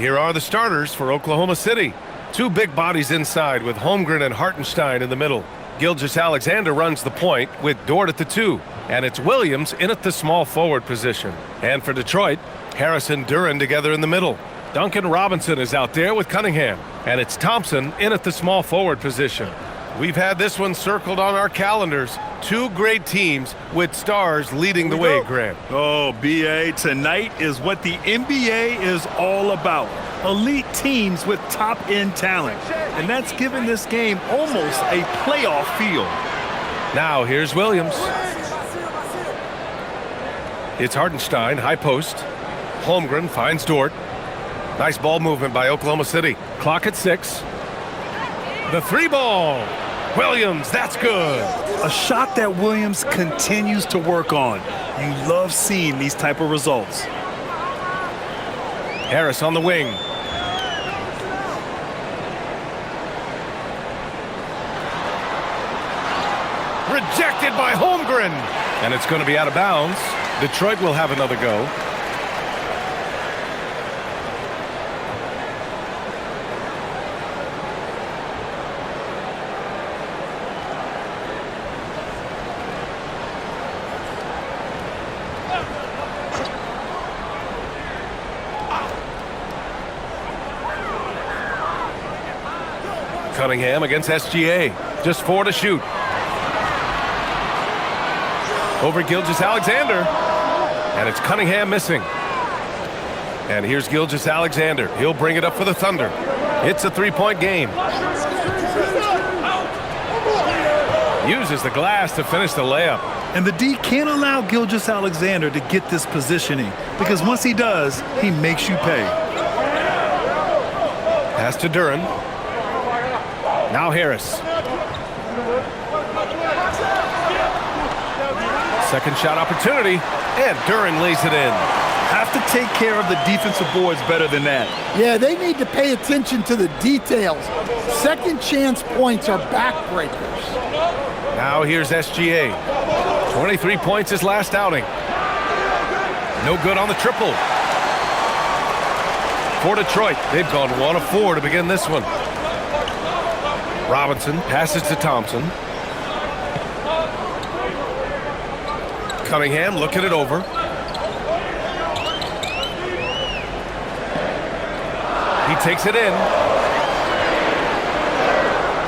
Here are the starters for Oklahoma City. Two big bodies inside with Holmgren and Hartenstein in the middle. Gilgeous-Alexander runs the point with Dort at the 2. And it's Williams in at the small forward position. And for Detroit, Harris and Duren together in the middle. Duncan Robinson is out there with Cunningham. And it's Thompson in at the small forward position. We've had this one circled on our calendars. Two great teams with stars leading the way, Grant. Oh, B.A., tonight is what the NBA is all about. Elite teams with top-end talent. And that's given this game almost a playoff feel. Now here's Williams. It's Hartenstein, high post. Holmgren finds Dort. Nice ball movement by Oklahoma City. Clock at 6. The 3 ball. Williams, that's good. A shot that Williams continues to work on. You love seeing these type of results. Harris on the wing. Rejected by Holmgren. And it's going to be out of bounds. Detroit will have another go. Cunningham against SGA. Just 4 to shoot. Over Gilgeous-Alexander. And it's Cunningham missing. And here's Gilgeous-Alexander. He'll bring it up for the Thunder. It's a 3-point game. Uses the glass to finish the layup. And the D can't allow Gilgeous-Alexander to get this positioning, because once he does, he makes you pay. Pass to Duren. Now Harris. Second shot opportunity, and Duren lays it in. Have to take care of the defensive boards better than that. Yeah, they need to pay attention to the details. Second chance points are backbreakers. Now here's SGA. 23 points his last outing. No good on the triple. For Detroit, they've gone 1 of 4 to begin this one. Robinson passes to Thompson. Cunningham looking it over. He takes it in.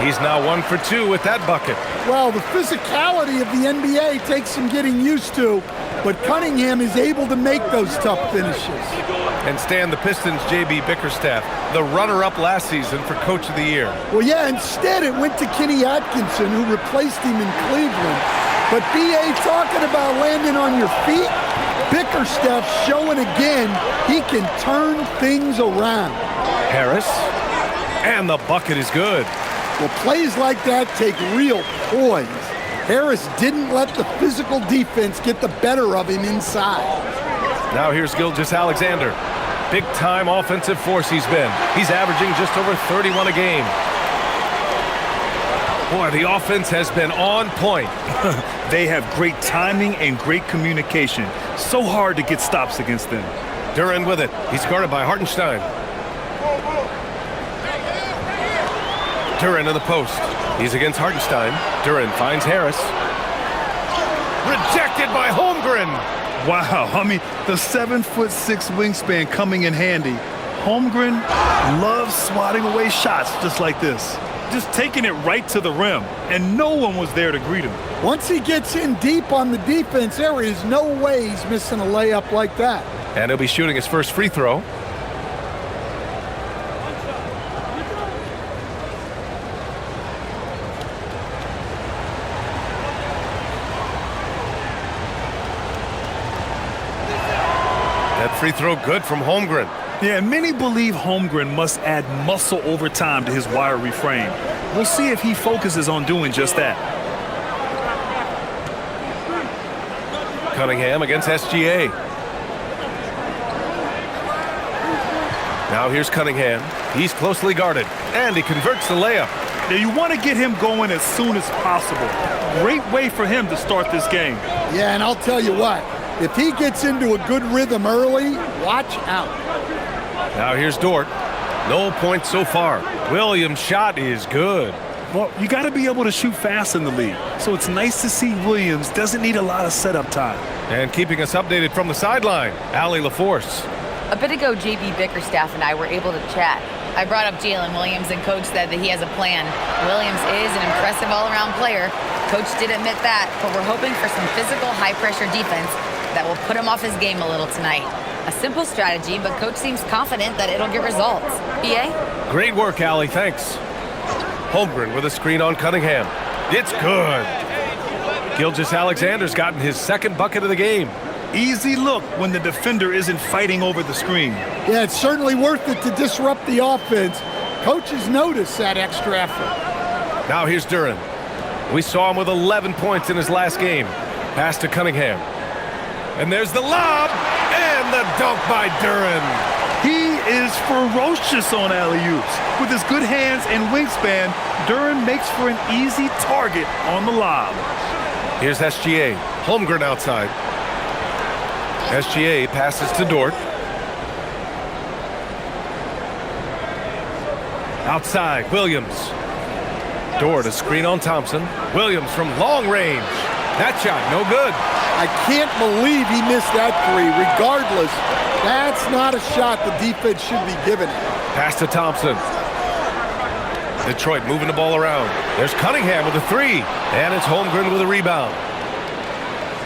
He's now 1 for 2 with that bucket. Well, the physicality of the NBA takes some getting used to, but Cunningham is able to make those tough finishes. And Stan, the Pistons' J.B. Bickerstaff, the runner-up last season for Coach of the Year. Well, yeah, instead it went to Kenny Atkinson, who replaced him in Cleveland. But B.A. talking about landing on your feet, Bickerstaff showing again he can turn things around. Harris, and the bucket is good. Well, plays like that take real poise. Harris didn't let the physical defense get the better of him inside. Now here's Gilgeous-Alexander. Big-time offensive force he's been. He's averaging just over 31 a game. Boy, the offense has been on point. They have great timing and great communication. So hard to get stops against them. Duren with it. He's guarded by Hartenstein. Duren in the post. He's against Hartenstein. Duren finds Harris. Rejected by Holmgren. Wow, I mean, the 7'6" wingspan coming in handy. Holmgren loves swatting away shots just like this. Just taking it right to the rim, and no one was there to greet him. Once he gets in deep on the defense, there is no way he's missing a layup like that. And he'll be shooting his first free throw. That free throw good from Holmgren. Yeah, many believe Holmgren must add muscle over time to his wiry frame. We'll see if he focuses on doing just that. Cunningham against SGA. Now here's Cunningham. He's closely guarded, and he converts the layup. Now you want to get him going as soon as possible. Great way for him to start this game. Yeah, and I'll tell you what, if he gets into a good rhythm early, watch out. Now here's Dort. No points so far. Williams' shot is good. Well, you got to be able to shoot fast in the league. So it's nice to see Williams doesn't need a lot of setup time. And keeping us updated from the sideline, Allie LaForce. A bit ago, JB Bickerstaff and I were able to chat. I brought up Jalen Williams, and Coach said that he has a plan. Williams is an impressive all-around player. Coach did admit that, but we're hoping for some physical, high-pressure defense that will put him off his game a little tonight. A simple strategy, but Coach seems confident that it'll get results. BA? Great work, Allie. Thanks. Holmgren with a screen on Cunningham. It's good. Gilgeous-Alexander's gotten his second bucket of the game. Easy look when the defender isn't fighting over the screen. Yeah, it's certainly worth it to disrupt the offense. Coaches notice that extra effort. Now here's Duren. We saw him with 11 points in his last game. Pass to Cunningham. And there's the lob and the dunk by Duren. He is ferocious on alley-oops. With his good hands and wingspan, Duren makes for an easy target on the lob. Here's SGA. Holmgren outside. SGA passes to Dort. Outside, Williams. Dort, a screen on Thompson. Williams from long range. That shot, no good. I can't believe he missed that three. Regardless, that's not a shot the defense should be giving him. Pass to Thompson. Detroit moving the ball around. There's Cunningham with a three. And it's Holmgren with a rebound.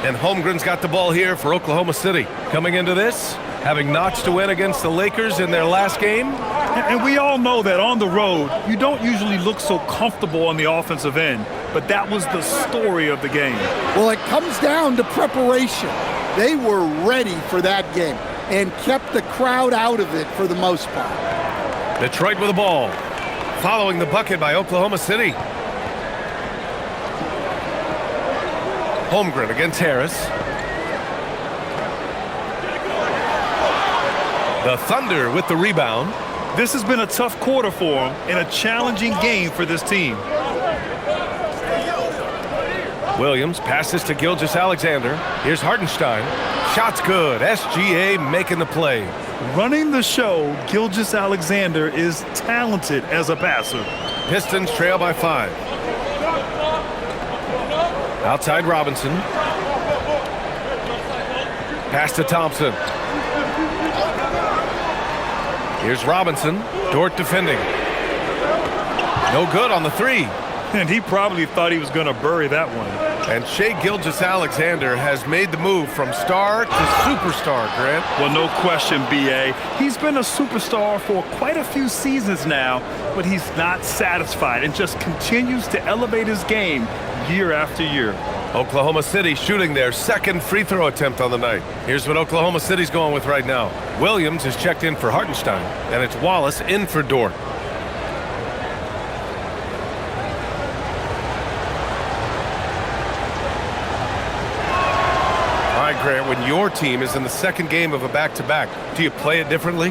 And Holmgren's got the ball here for Oklahoma City. Coming into this, having notched a win against the Lakers in their last game. And we all know that on the road, you don't usually look so comfortable on the offensive end. But that was the story of the game. Well, it comes down to preparation. They were ready for that game and kept the crowd out of it for the most part. Detroit with the ball. Following the bucket by Oklahoma City. Holmgren against Harris. The Thunder with the rebound. This has been a tough quarter for them and a challenging game for this team. Williams passes to Gilgeous-Alexander. Here's Hartenstein. Shot's good. SGA making the play. Running the show, Gilgeous-Alexander is talented as a passer. Pistons trail by 5. Outside Robinson. Pass to Thompson. Here's Robinson. Dort defending. No good on the three. And he probably thought he was going to bury that one. And Shai Gilgeous-Alexander has made the move from star to superstar, Grant. Well, no question, B.A. He's been a superstar for quite a few seasons now, but he's not satisfied and just continues to elevate his game year after year. Oklahoma City shooting their second free throw attempt on the night. Here's what Oklahoma City's going with right now. Williams is checked in for Hartenstein, and it's Wallace in for Dort. Grant, when your team is in the second game of a back-to-back, do you play it differently?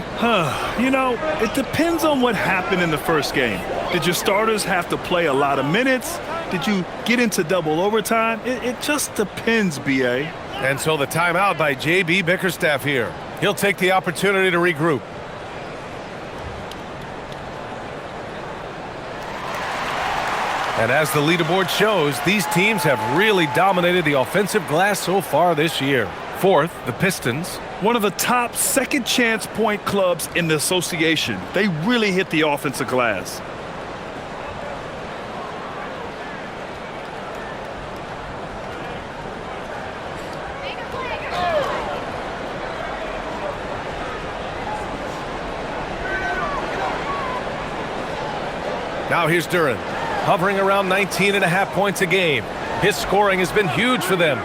You know, it depends on what happened in the first game. Did your starters have to play a lot of minutes? Did you get into double overtime? It just depends, B.A. And so the timeout by J.B. Bickerstaff here. He'll take the opportunity to regroup. And as the leaderboard shows, these teams have really dominated the offensive glass so far this year. Fourth, the Pistons. One of the top second-chance point clubs in the association. They really hit the offensive glass. Now here's Duren. Hovering around 19.5 points a game. His scoring has been huge for them.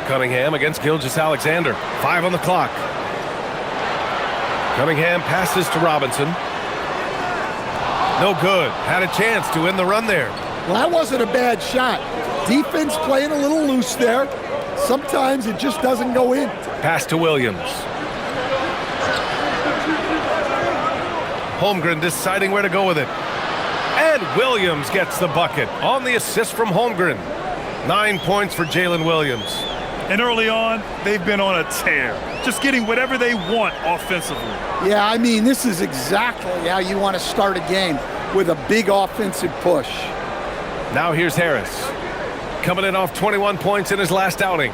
Cunningham against Gilgeous-Alexander. 5 on the clock. Cunningham passes to Robinson. No good. Had a chance to win the run there. Well, that wasn't a bad shot. Defense playing a little loose there. Sometimes it just doesn't go in. Pass to Williams. Holmgren deciding where to go with it. And Williams gets the bucket on the assist from Holmgren. 9 points for Jalen Williams. And early on, they've been on a tear, just getting whatever they want offensively. Yeah, I mean, this is exactly how you want to start a game, with a big offensive push. Now here's Harris, coming in off 21 points in his last outing.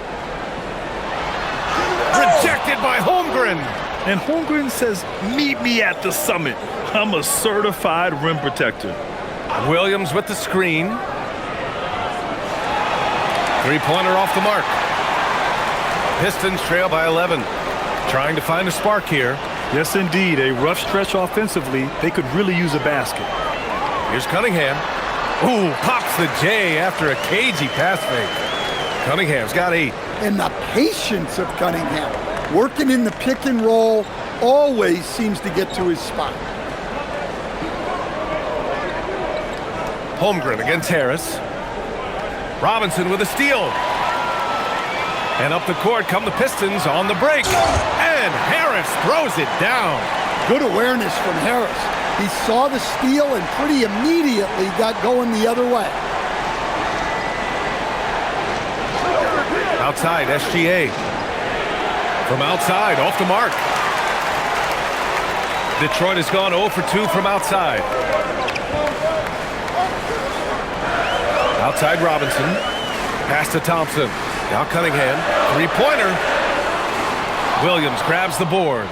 Rejected by Holmgren. And Holmgren says, meet me at the summit. I'm a certified rim protector. Williams with the screen. Three-pointer off the mark. Pistons trail by 11. Trying to find a spark here. Yes, indeed. A rough stretch offensively. They could really use a basket. Here's Cunningham. Ooh, pops the J after a cagey pass fake. Cunningham's got 8. And the patience of Cunningham, working in the pick and roll, always seems to get to his spot. Holmgren against Harris. Robinson with a steal. And up the court come the Pistons on the break. And Harris throws it down. Good awareness from Harris. He saw the steal and pretty immediately got going the other way. Outside, SGA. From outside, off the mark. Detroit has gone 0 for 2 from outside. Outside Robinson. Pass to Thompson. Now Cunningham. Three-pointer. Williams grabs the board.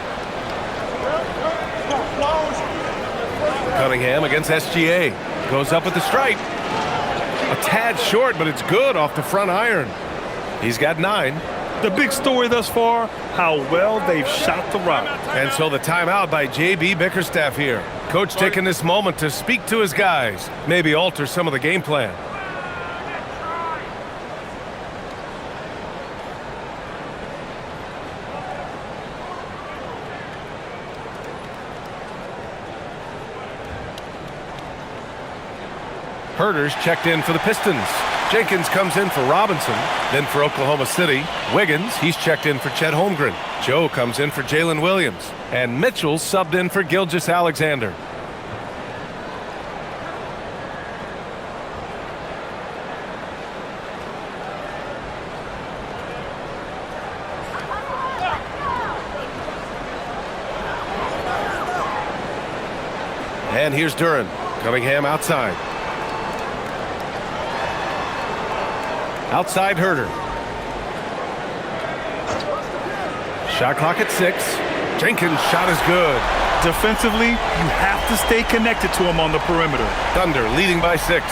Cunningham against SGA. Goes up with the strike. A tad short, but it's good off the front iron. He's got 9. The big story thus far, how well they've shot the rock. And so the timeout by J.B. Bickerstaff here. Coach taking this moment to speak to his guys. Maybe alter some of the game plan. Herter's checked in for the Pistons. Jenkins comes in for Robinson, then for Oklahoma City. Wiggins, he's checked in for Chet Holmgren. Joe comes in for Jalen Williams. And Mitchell subbed in for Gilgeous-Alexander. And here's Duren. Cunningham outside. Outside Herter. Shot clock at 6. Jenkins' shot is good. Defensively, you have to stay connected to him on the perimeter. Thunder leading by 6.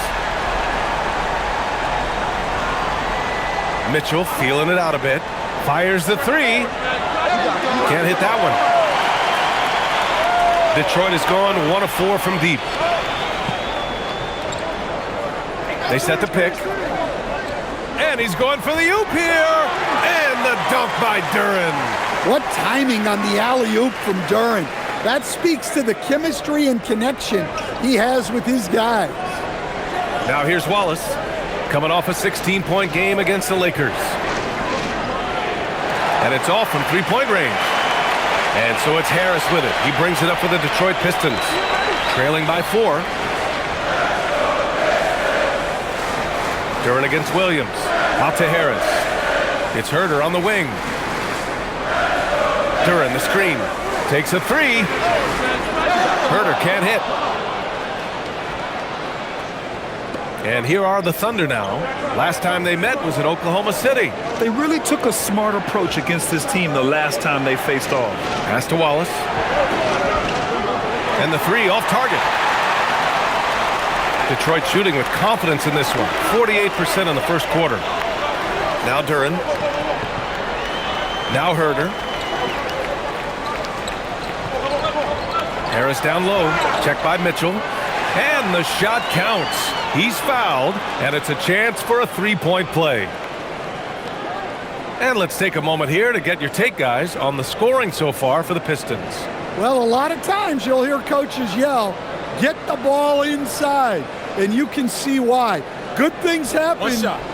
Mitchell feeling it out a bit. Fires the 3. Can't hit that one. Detroit has gone 1 of 4 from deep. They set the pick. And he's going for the oop here. And the dunk by Duren. What timing on the alley-oop from Duren. That speaks to the chemistry and connection he has with his guys. Now here's Wallace, coming off a 16-point game against the Lakers. And it's off from three-point range. And so it's Harris with it. He brings it up for the Detroit Pistons, trailing by 4. Duren against Williams. Out to Harris. It's Herter on the wing. Duren the screen. Takes a 3. Herter can't hit. And here are the Thunder now. Last time they met was at Oklahoma City. They really took a smart approach against this team the last time they faced off. Pass to Wallace. And the 3 off target. Detroit shooting with confidence in this one. 48% in the first quarter. Now Duren. Now Herter. Harris down low. Checked by Mitchell. And the shot counts. He's fouled, and it's a chance for a three-point play. And let's take a moment here to get your take, guys, on the scoring so far for the Pistons. Well, a lot of times you'll hear coaches yell, get the ball inside, and you can see why. Good things happen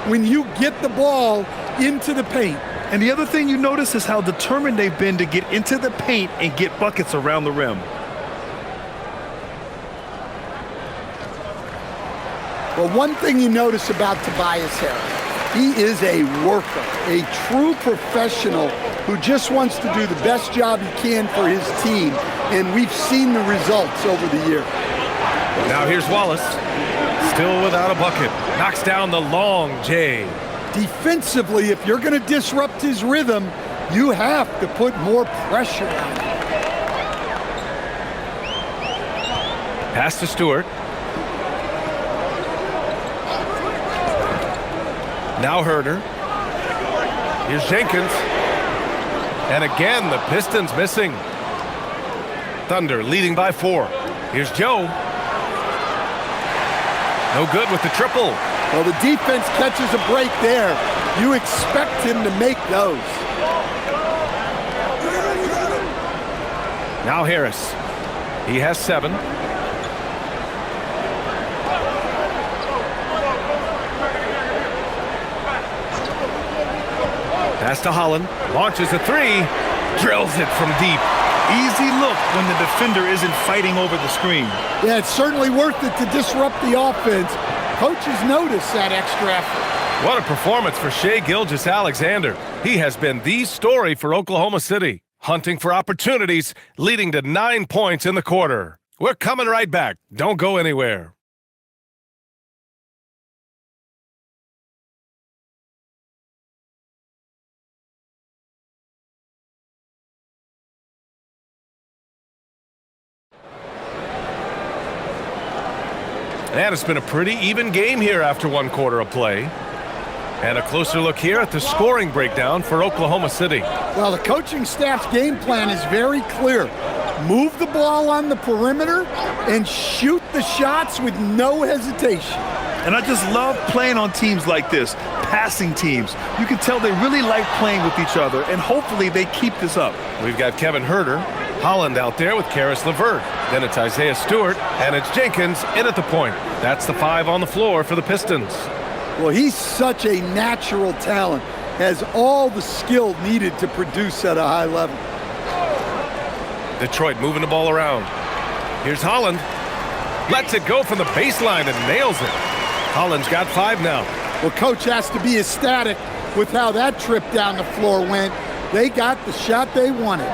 when you get the ball into the paint. And the other thing you notice is how determined they've been to get into the paint and get buckets around the rim. Well, one thing you notice about Tobias Harris, He is a worker, a true professional who just wants to do the best job he can for his team, and we've seen the results over the year. Now here's Wallace, still without a bucket. Knocks down the long J. Defensively, if you're going to disrupt his rhythm, you have to put more pressure on him. Pass to Stewart. Now Herder. Here's Jenkins. And again, the Pistons missing. Thunder leading by 4. Here's Joe. No good with the triple. Well, the defense catches a break there. You expect him to make those. Now Harris. He has 7. Pass to Holland. Launches a 3. Drills it from deep. Easy look when the defender isn't fighting over the screen. Yeah, it's certainly worth it to disrupt the offense. Coaches notice that extra effort. What a performance for Shai Gilgeous-Alexander. He has been the story for Oklahoma City, hunting for opportunities, leading to 9 points in the quarter. We're coming right back. Don't go anywhere. And it's been a pretty even game here after 1 quarter of play. And a closer look here at the scoring breakdown for Oklahoma City. Well, the coaching staff's game plan is very clear. Move the ball on the perimeter and shoot the shots with no hesitation. And I just love playing on teams like this, passing teams. You can tell they really like playing with each other, and hopefully they keep this up. We've got Kevin Herder, Holland out there with Karis LeVert. Then it's Isaiah Stewart, and it's Jenkins in at the point. That's the 5 on the floor for the Pistons. Well, he's such a natural talent, has all the skill needed to produce at a high level. Detroit moving the ball around. Here's Holland. Lets it go from the baseline and nails it. Holland's got 5 now. Well, coach has to be ecstatic with how that trip down the floor went. They got the shot they wanted.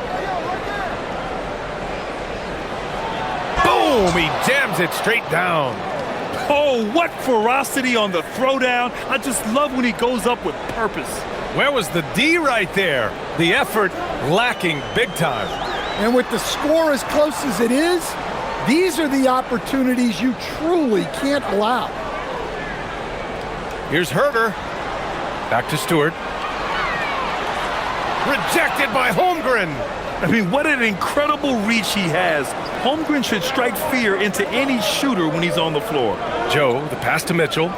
Boom! He jams it straight down. Oh, what ferocity on the throwdown. I just love when he goes up with purpose. Where was the D right there? The effort lacking big time. And with the score as close as it is, these are the opportunities you truly can't allow. Here's Herder. Back to Stewart. Rejected by Holmgren. I mean, what an incredible reach he has. Holmgren should strike fear into any shooter when he's on the floor. Joe, the pass to Mitchell.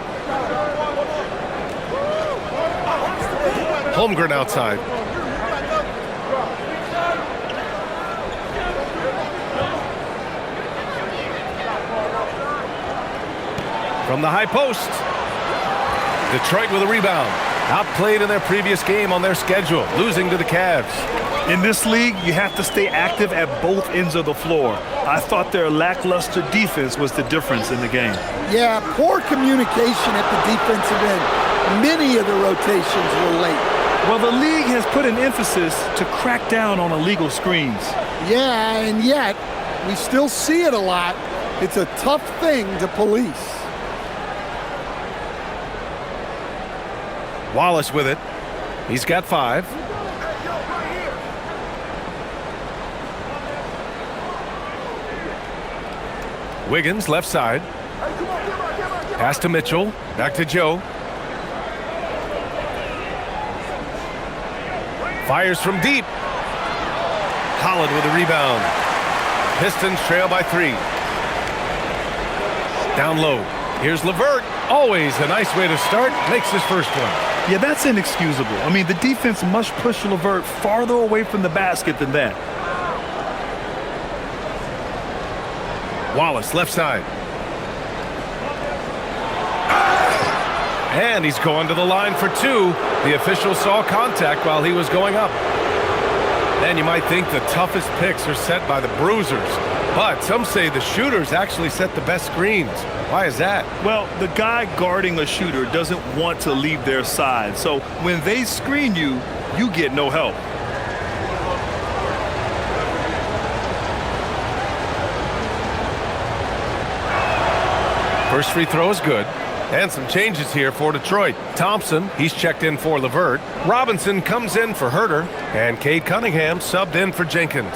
Holmgren outside. From the high post. Detroit with a rebound. Outplayed in their previous game on their schedule, losing to the Cavs. In this league, you have to stay active at both ends of the floor. I thought their lackluster defense was the difference in the game. Yeah, poor communication at the defensive end. Many of the rotations were late. Well, the league has put an emphasis to crack down on illegal screens. Yeah, and yet, we still see it a lot. It's a tough thing to police. Wallace with it. He's got 5. Wiggins left side. Pass to Mitchell. Back to Joe. Fires from deep. Holland with a rebound. Pistons trail by 3. Down low. Here's LeVert. Always a nice way to start. Makes his first one. Yeah, that's inexcusable. I mean, the defense must push LeVert farther away from the basket than that. Wallace, left side. And he's going to the line for 2. The official saw contact while he was going up. And you might think the toughest picks are set by the bruisers. But some say the shooters actually set the best screens. Why is that? Well, the guy guarding a shooter doesn't want to leave their side. So when they screen you, you get no help. First free throw is good. And some changes here for Detroit. Thompson, he's checked in for LeVert. Robinson comes in for Herter. And Cade Cunningham subbed in for Jenkins.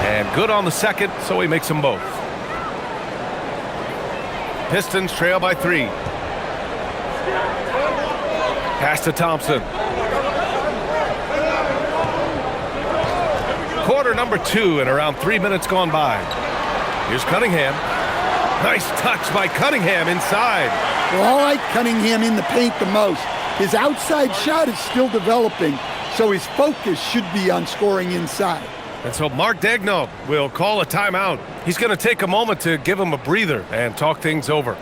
And good on the second, so he makes them both. Pistons trail by 3. Pass to Thompson. Quarter number 2 and around 3 minutes gone by. Here's Cunningham. Nice touch by Cunningham inside. Well, I like Cunningham in the paint the most. His outside shot is still developing, so his focus should be on scoring inside. And so Mark Daigneault will call a timeout. He's going to take a moment to give him a breather and talk things over.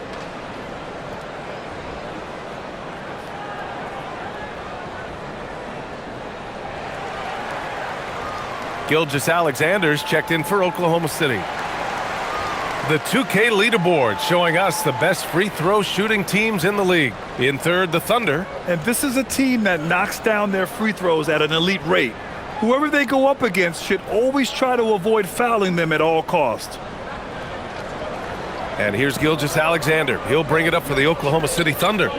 Gilgeous-Alexander's checked in for Oklahoma City. The 2K leaderboard showing us the best free throw shooting teams in the league. In third, the Thunder. And this is a team that knocks down their free throws at an elite rate. Whoever they go up against should always try to avoid fouling them at all costs. And here's Gilgeous-Alexander. He'll bring it up for the Oklahoma City Thunder.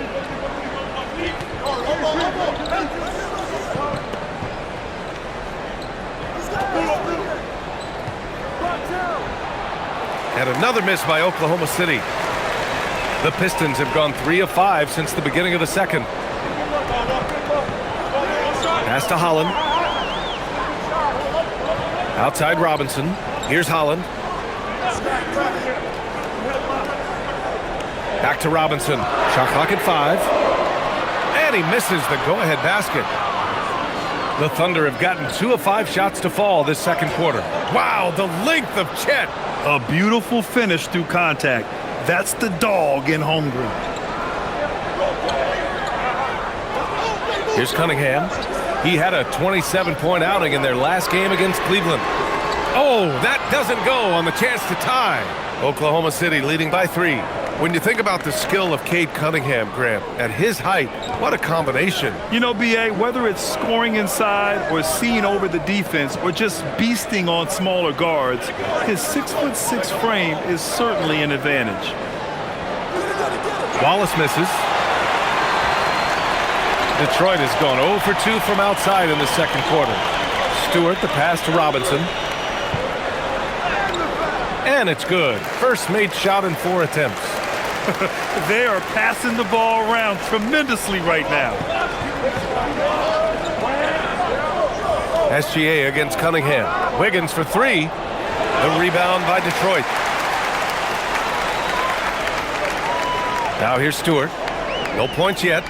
And another miss by Oklahoma City. The Pistons have gone 3 of 5 since the beginning of the second. Pass to Holland. Outside Robinson. Here's Holland. Back to Robinson. Shot clock at 5. And he misses the go-ahead basket. The Thunder have gotten 2 of 5 shots to fall this second quarter. Wow, the length of Chet. A beautiful finish through contact. That's the dog in Holmgren. Here's Cunningham. He had a 27-point outing in their last game against Cleveland. Oh, that doesn't go on the chance to tie. Oklahoma City leading by 3. When you think about the skill of Cade Cunningham, Graham, at his height, what a combination. You know, B.A., whether it's scoring inside or seeing over the defense or just beasting on smaller guards, his 6'6" frame is certainly an advantage. Wallace misses. Detroit has gone 0 for 2 from outside in the second quarter. Stewart, the pass to Robinson. And it's good. First made shot in 4 attempts. They are passing the ball around tremendously right now. SGA against Cunningham. Wiggins for 3. The rebound by Detroit. Now here's Stewart. No points yet.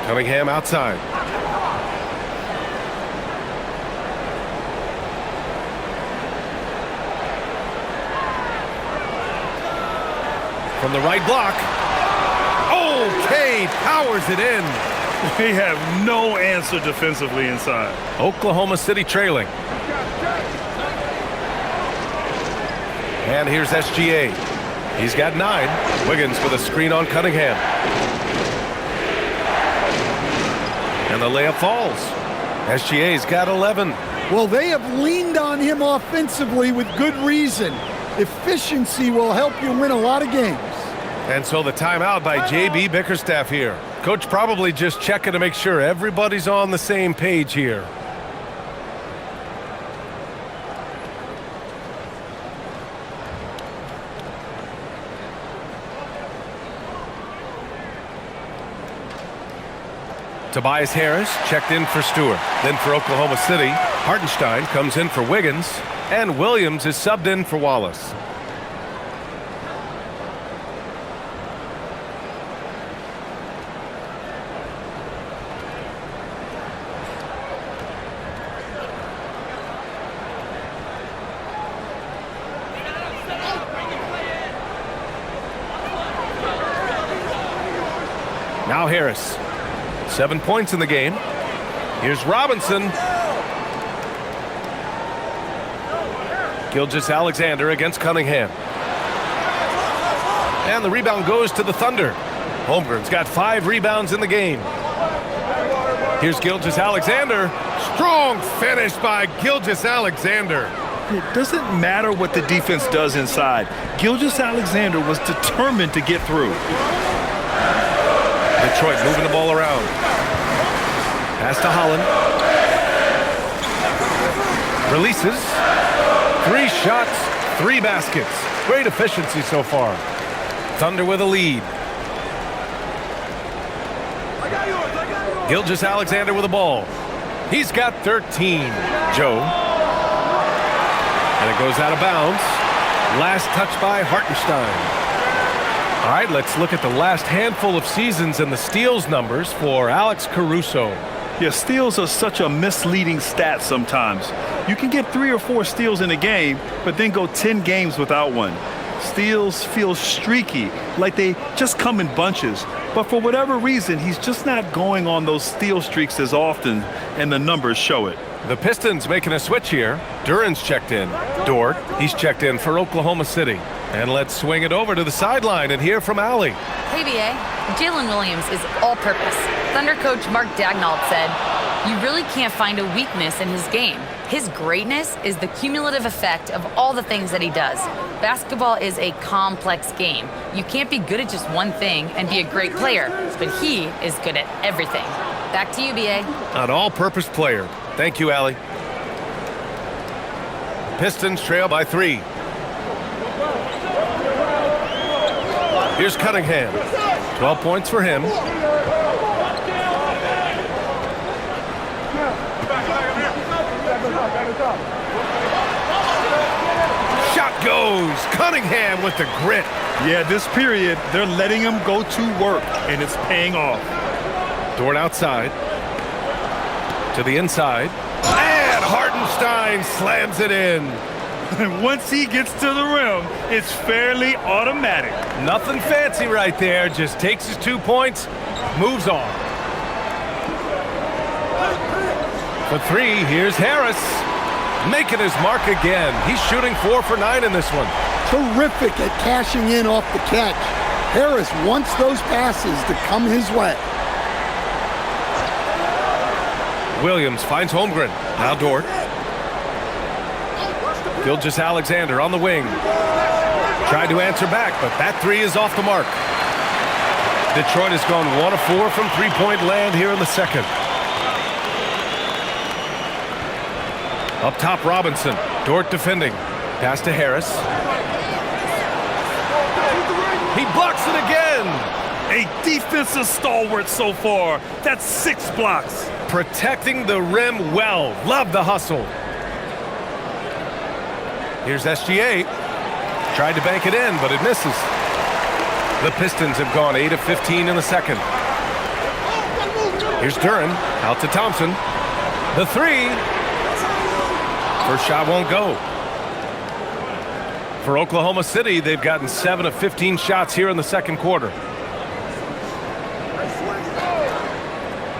Cunningham outside. From the right block. Oh, Cade powers it in. They have no answer defensively inside. Oklahoma City trailing. And here's SGA. He's got 9. Wiggins with a screen on Cunningham. And the layup falls. SGA's got 11. Well, they have leaned on him offensively with good reason. Efficiency will help you win a lot of games. And so the timeout by J.B. Bickerstaff here. Coach probably just checking to make sure everybody's on the same page here. Tobias Harris checked in for Stewart. Then for Oklahoma City, Hartenstein comes in for Wiggins. And Williams is subbed in for Wallace. Now Harris. 7 points in the game. Here's Robinson. Gilgeous-Alexander against Cunningham. And the rebound goes to the Thunder. Holmgren's got 5 rebounds in the game. Here's Gilgeous-Alexander. Strong finish by Gilgeous-Alexander. It doesn't matter what the defense does inside. Gilgeous-Alexander was determined to get through. Detroit moving the ball around. Pass to Holland. Releases. 3 shots, 3 baskets. Great efficiency so far. Thunder with a lead. Gilgeous-Alexander with the ball. He's got 13. Joe. And it goes out of bounds. Last touch by Hartenstein. All right, let's look at the last handful of seasons and the steals numbers for Alex Caruso. Yeah, steals are such a misleading stat sometimes. You can get 3 or 4 steals in a game, but then go 10 games without one. Steals feel streaky, like they just come in bunches. But for whatever reason, he's just not going on those steal streaks as often, and the numbers show it. The Pistons making a switch here. Duran's checked in. Dort, he's checked in for Oklahoma City. And let's swing it over to the sideline and hear from Allie. Hey, BA. Jalen Williams is all-purpose. Thunder coach Mark Daigneault said, "You really can't find a weakness in his game. His greatness is the cumulative effect of all the things that he does. Basketball is a complex game. You can't be good at just one thing and be a great player, but he is good at everything." Back to you, BA. An all-purpose player. Thank you, Allie. Pistons trail by 3. Here's Cunningham. 12 points for him. Shot goes. Cunningham with the grit. Yeah, this period, they're letting him go to work, and it's paying off. Dort outside. To the inside. And Hartenstein slams it in. And once he gets to the rim, it's fairly automatic. Nothing fancy right there. Just takes his 2 points, moves on. For 3, here's Harris. Making his mark again. He's shooting 4 for 9 in this one. Terrific at cashing in off the catch. Harris wants those passes to come his way. Williams finds Holmgren. Now Dort. Gilgeous-Alexander on the wing. Tried to answer back, but that 3 is off the mark. Detroit has gone 1 of 4 from three-point land here in the second. Up top, Robinson. Dort defending. Pass to Harris. He blocks it again. A defensive stalwart so far. That's 6 blocks. Protecting the rim well. Love the hustle. Here's SGA. Tried to bank it in, but it misses. The Pistons have gone 8 of 15 in the second. Here's Duran. Out to Thompson. The 3. First shot won't go. For Oklahoma City, they've gotten 7 of 15 shots here in the second quarter.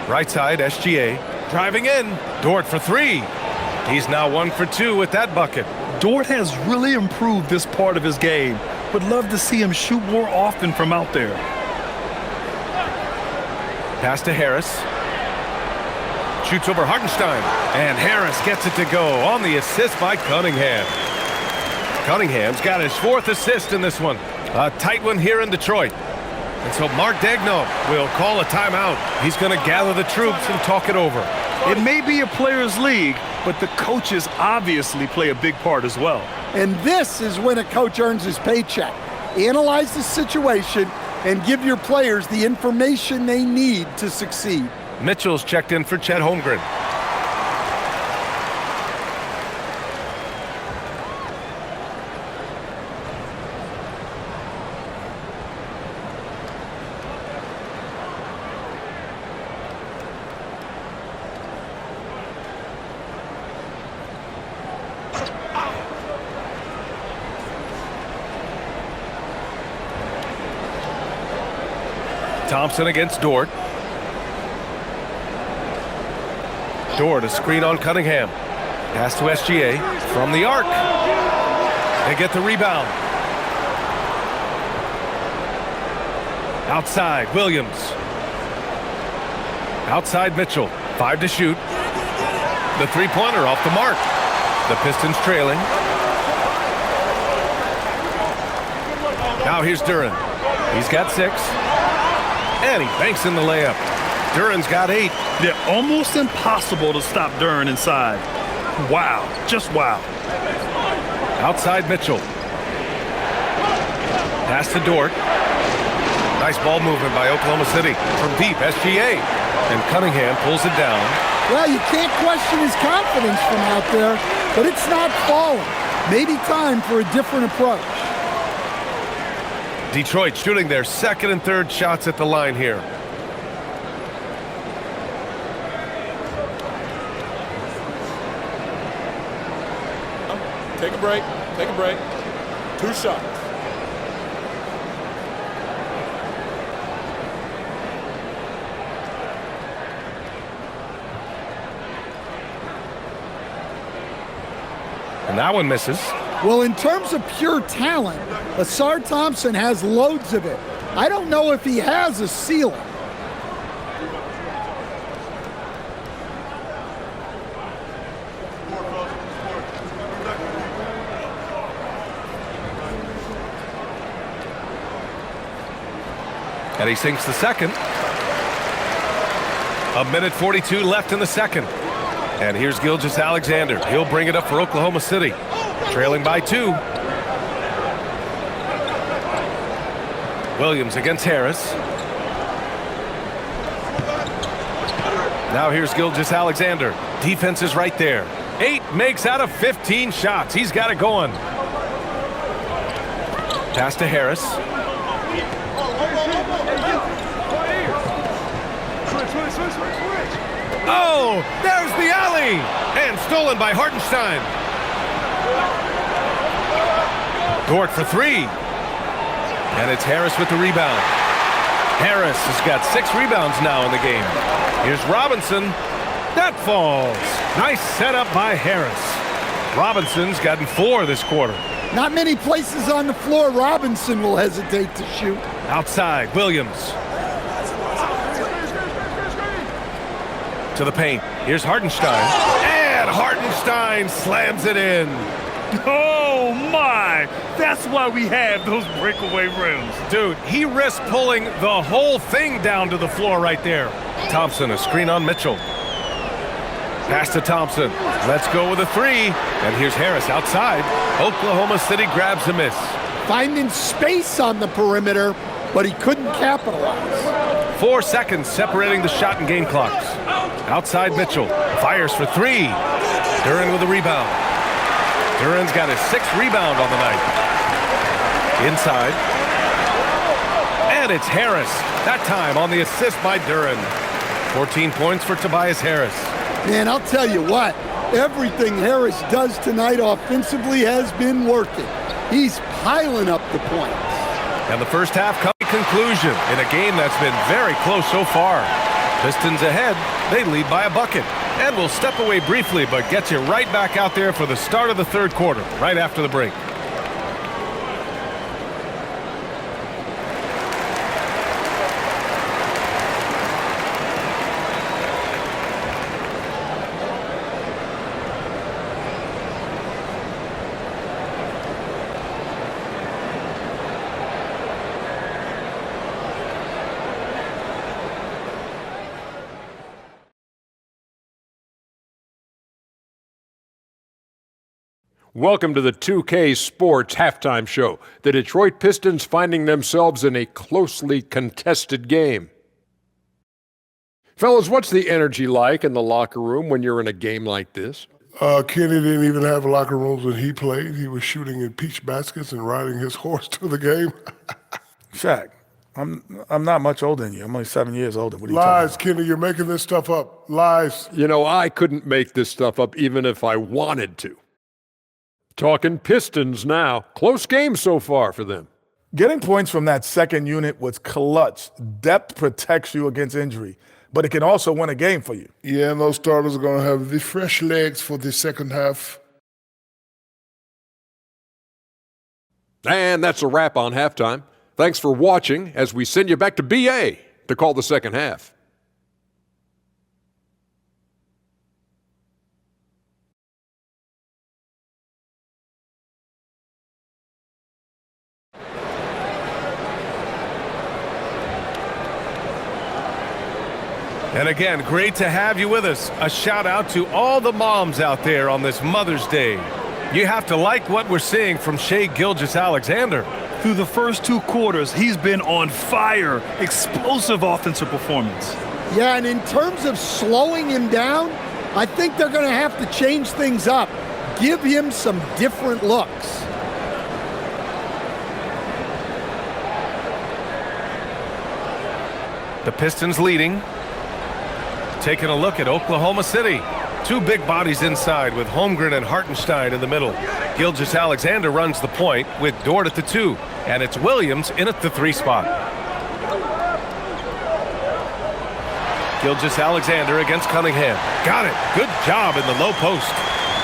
Right side, SGA. Driving in. Dort for 3. He's now 1 for 2 with that bucket. Dort has really improved this part of his game. Would love to see him shoot more often from out there. Pass to Harris. Shoots over Hartenstein. And Harris gets it to go on the assist by Cunningham. Cunningham's got his 4th assist in this one. A tight one here in Detroit. And so Mark Daigneault will call a timeout. He's going to gather the troops and talk it over. It may be a players' league, but the coaches obviously play a big part as well. And this is when a coach earns his paycheck. Analyze the situation and give your players the information they need to succeed. Mitchell's checked in for Chet Holmgren. Thompson against Dort. Dort, a screen on Cunningham. Pass to SGA from the arc. They get the rebound. Outside, Williams. Outside, Mitchell. 5 to shoot. The three-pointer off the mark. The Pistons trailing. Now here's Duren. He's got 6. And he banks in the layup. Duren's got 8. They're almost impossible to stop Duren inside. Wow. Just wow. Outside Mitchell. Pass to Dort. Nice ball movement by Oklahoma City. From deep, SGA. And Cunningham pulls it down. Well, you can't question his confidence from out there, but it's not falling. Maybe time for a different approach. Detroit shooting their second and third shots at the line here. Take a break. Take a break. 2 shots. And that one misses. Well, in terms of pure talent, Asar Thompson has loads of it. I don't know if he has a ceiling. And he sinks the second. 1:42 left in the second. And here's Gilgeous-Alexander. He'll bring it up for Oklahoma City. Trailing by 2. Williams against Harris. Now here's Gilgeous-Alexander. Defense is right there. 8 makes out of 15 shots. He's got it going. Pass to Harris. Oh, there's the alley! And stolen by Hartenstein. Dort for 3. And it's Harris with the rebound. Harris has got 6 rebounds now in the game. Here's Robinson. That falls. Nice setup by Harris. Robinson's gotten 4 this quarter. Not many places on the floor Robinson will hesitate to shoot. Outside, Williams. To the paint. Here's Hartenstein. And Hartenstein slams it in. Oh, my. That's why we have those breakaway rims. Dude, he risked pulling the whole thing down to the floor right there. Thompson, a screen on Mitchell. Pass to Thompson. Let's go with a 3. And here's Harris outside. Oklahoma City grabs a miss. Finding space on the perimeter, but he couldn't capitalize. 4 seconds separating the shot and game clocks. Outside Mitchell. Fires for 3. Duren with a rebound. Duren's got his 6th rebound on the night. Inside. And it's Harris. That time on the assist by Duren. 14 points for Tobias Harris. Man, I'll tell you what. Everything Harris does tonight offensively has been working. He's piling up the points. And the first half comes to conclusion in a game that's been very close so far. Pistons ahead. They lead by a bucket. And we'll step away briefly, but get you right back out there for the start of the third quarter, right after the break. Welcome to the 2K Sports Halftime Show. The Detroit Pistons finding themselves in a closely contested game. Fellas, what's the energy like in the locker room when you're in a game like this? Kenny didn't even have locker rooms when he played. He was shooting in peach baskets and riding his horse to the game. Shaq, I'm not much older than you. I'm only 7 years older. What are you Lies, talking Kenny. You're making this stuff up. Lies. You know, I couldn't make this stuff up even if I wanted to. Talking Pistons now. Close game so far for them. Getting points from that second unit was clutch. Depth protects you against injury, but it can also win a game for you. Yeah, and those starters are going to have the fresh legs for the second half. And that's a wrap on halftime. Thanks for watching as we send you back to BA to call the second half. And again, great to have you with us. A shout out to all the moms out there on this Mother's Day. You have to like what we're seeing from Shai Gilgeous-Alexander. Through the first 2 quarters, he's been on fire. Explosive offensive performance. Yeah, and in terms of slowing him down, I think they're going to have to change things up. Give him some different looks. The Pistons leading. Taking a look at Oklahoma City. 2 big bodies inside with Holmgren and Hartenstein in the middle. Gilgeous-Alexander runs the point with Dort at the 2. And it's Williams in at the 3 spot. Gilgeous-Alexander against Cunningham. Got it. Good job in the low post.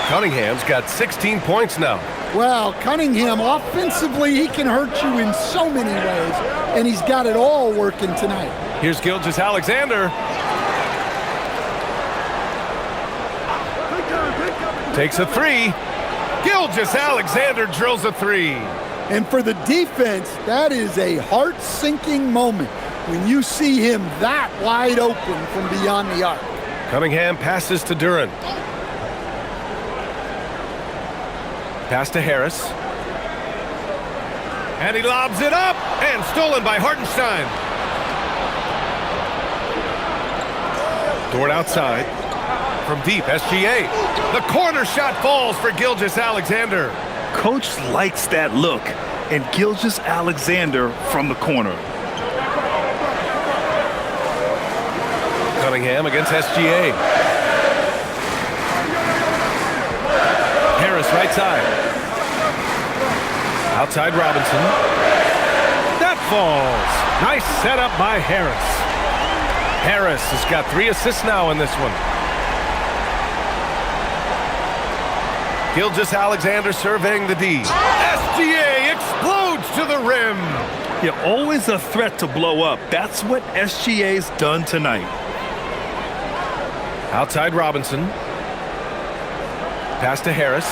Cunningham's got 16 points now. Well, Cunningham, offensively, he can hurt you in so many ways, and he's got it all working tonight. Here's Gilgeous-Alexander. Takes a 3. Gilgeous-Alexander drills a 3. And for the defense, that is a heart-sinking moment when you see him that wide open from beyond the arc. Cunningham passes to Duren. Pass to Harris. And he lobs it up, and stolen by Hartenstein. Dort outside. From deep, SGA. The corner shot falls for Gilgeous-Alexander. Coach likes that look, and Gilgeous-Alexander from the corner. Cunningham against SGA. Harris right side. Outside Robinson. That falls. Nice setup by Harris. Harris has got 3 assists now in this one. Gilgeous-Alexander surveying the D. SGA explodes to the rim. Yeah, always a threat to blow up. That's what SGA's done tonight. Outside Robinson. Pass to Harris.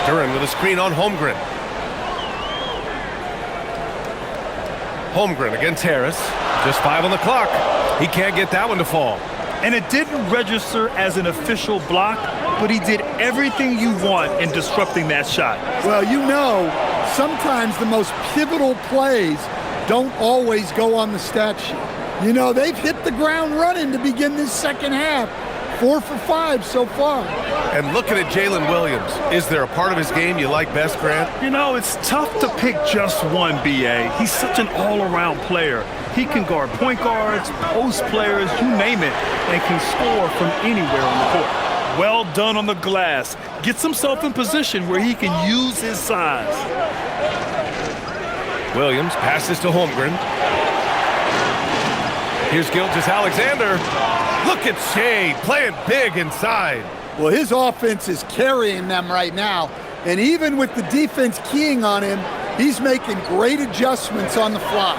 Duren with a screen on Holmgren. Holmgren against Harris. Just 5 on the clock. He can't get that one to fall. And it didn't register as an official block, but he did everything you want in disrupting that shot. Well, you know, sometimes the most pivotal plays don't always go on the stat sheet. You know, they've hit the ground running to begin this second half. 4 for 5 so far. And looking at Jalen Williams, is there a part of his game you like best, Grant? You know, it's tough to pick just one, B.A. He's such an all-around player. He can guard point guards, post players, you name it, and can score from anywhere on the court. Well done on the glass. Gets himself in position where he can use his size. Williams passes to Holmgren. Here's Gilgeous-Alexander. Look at Shai playing big inside. Well, his offense is carrying them right now, and even with the defense keying on him, he's making great adjustments on the fly.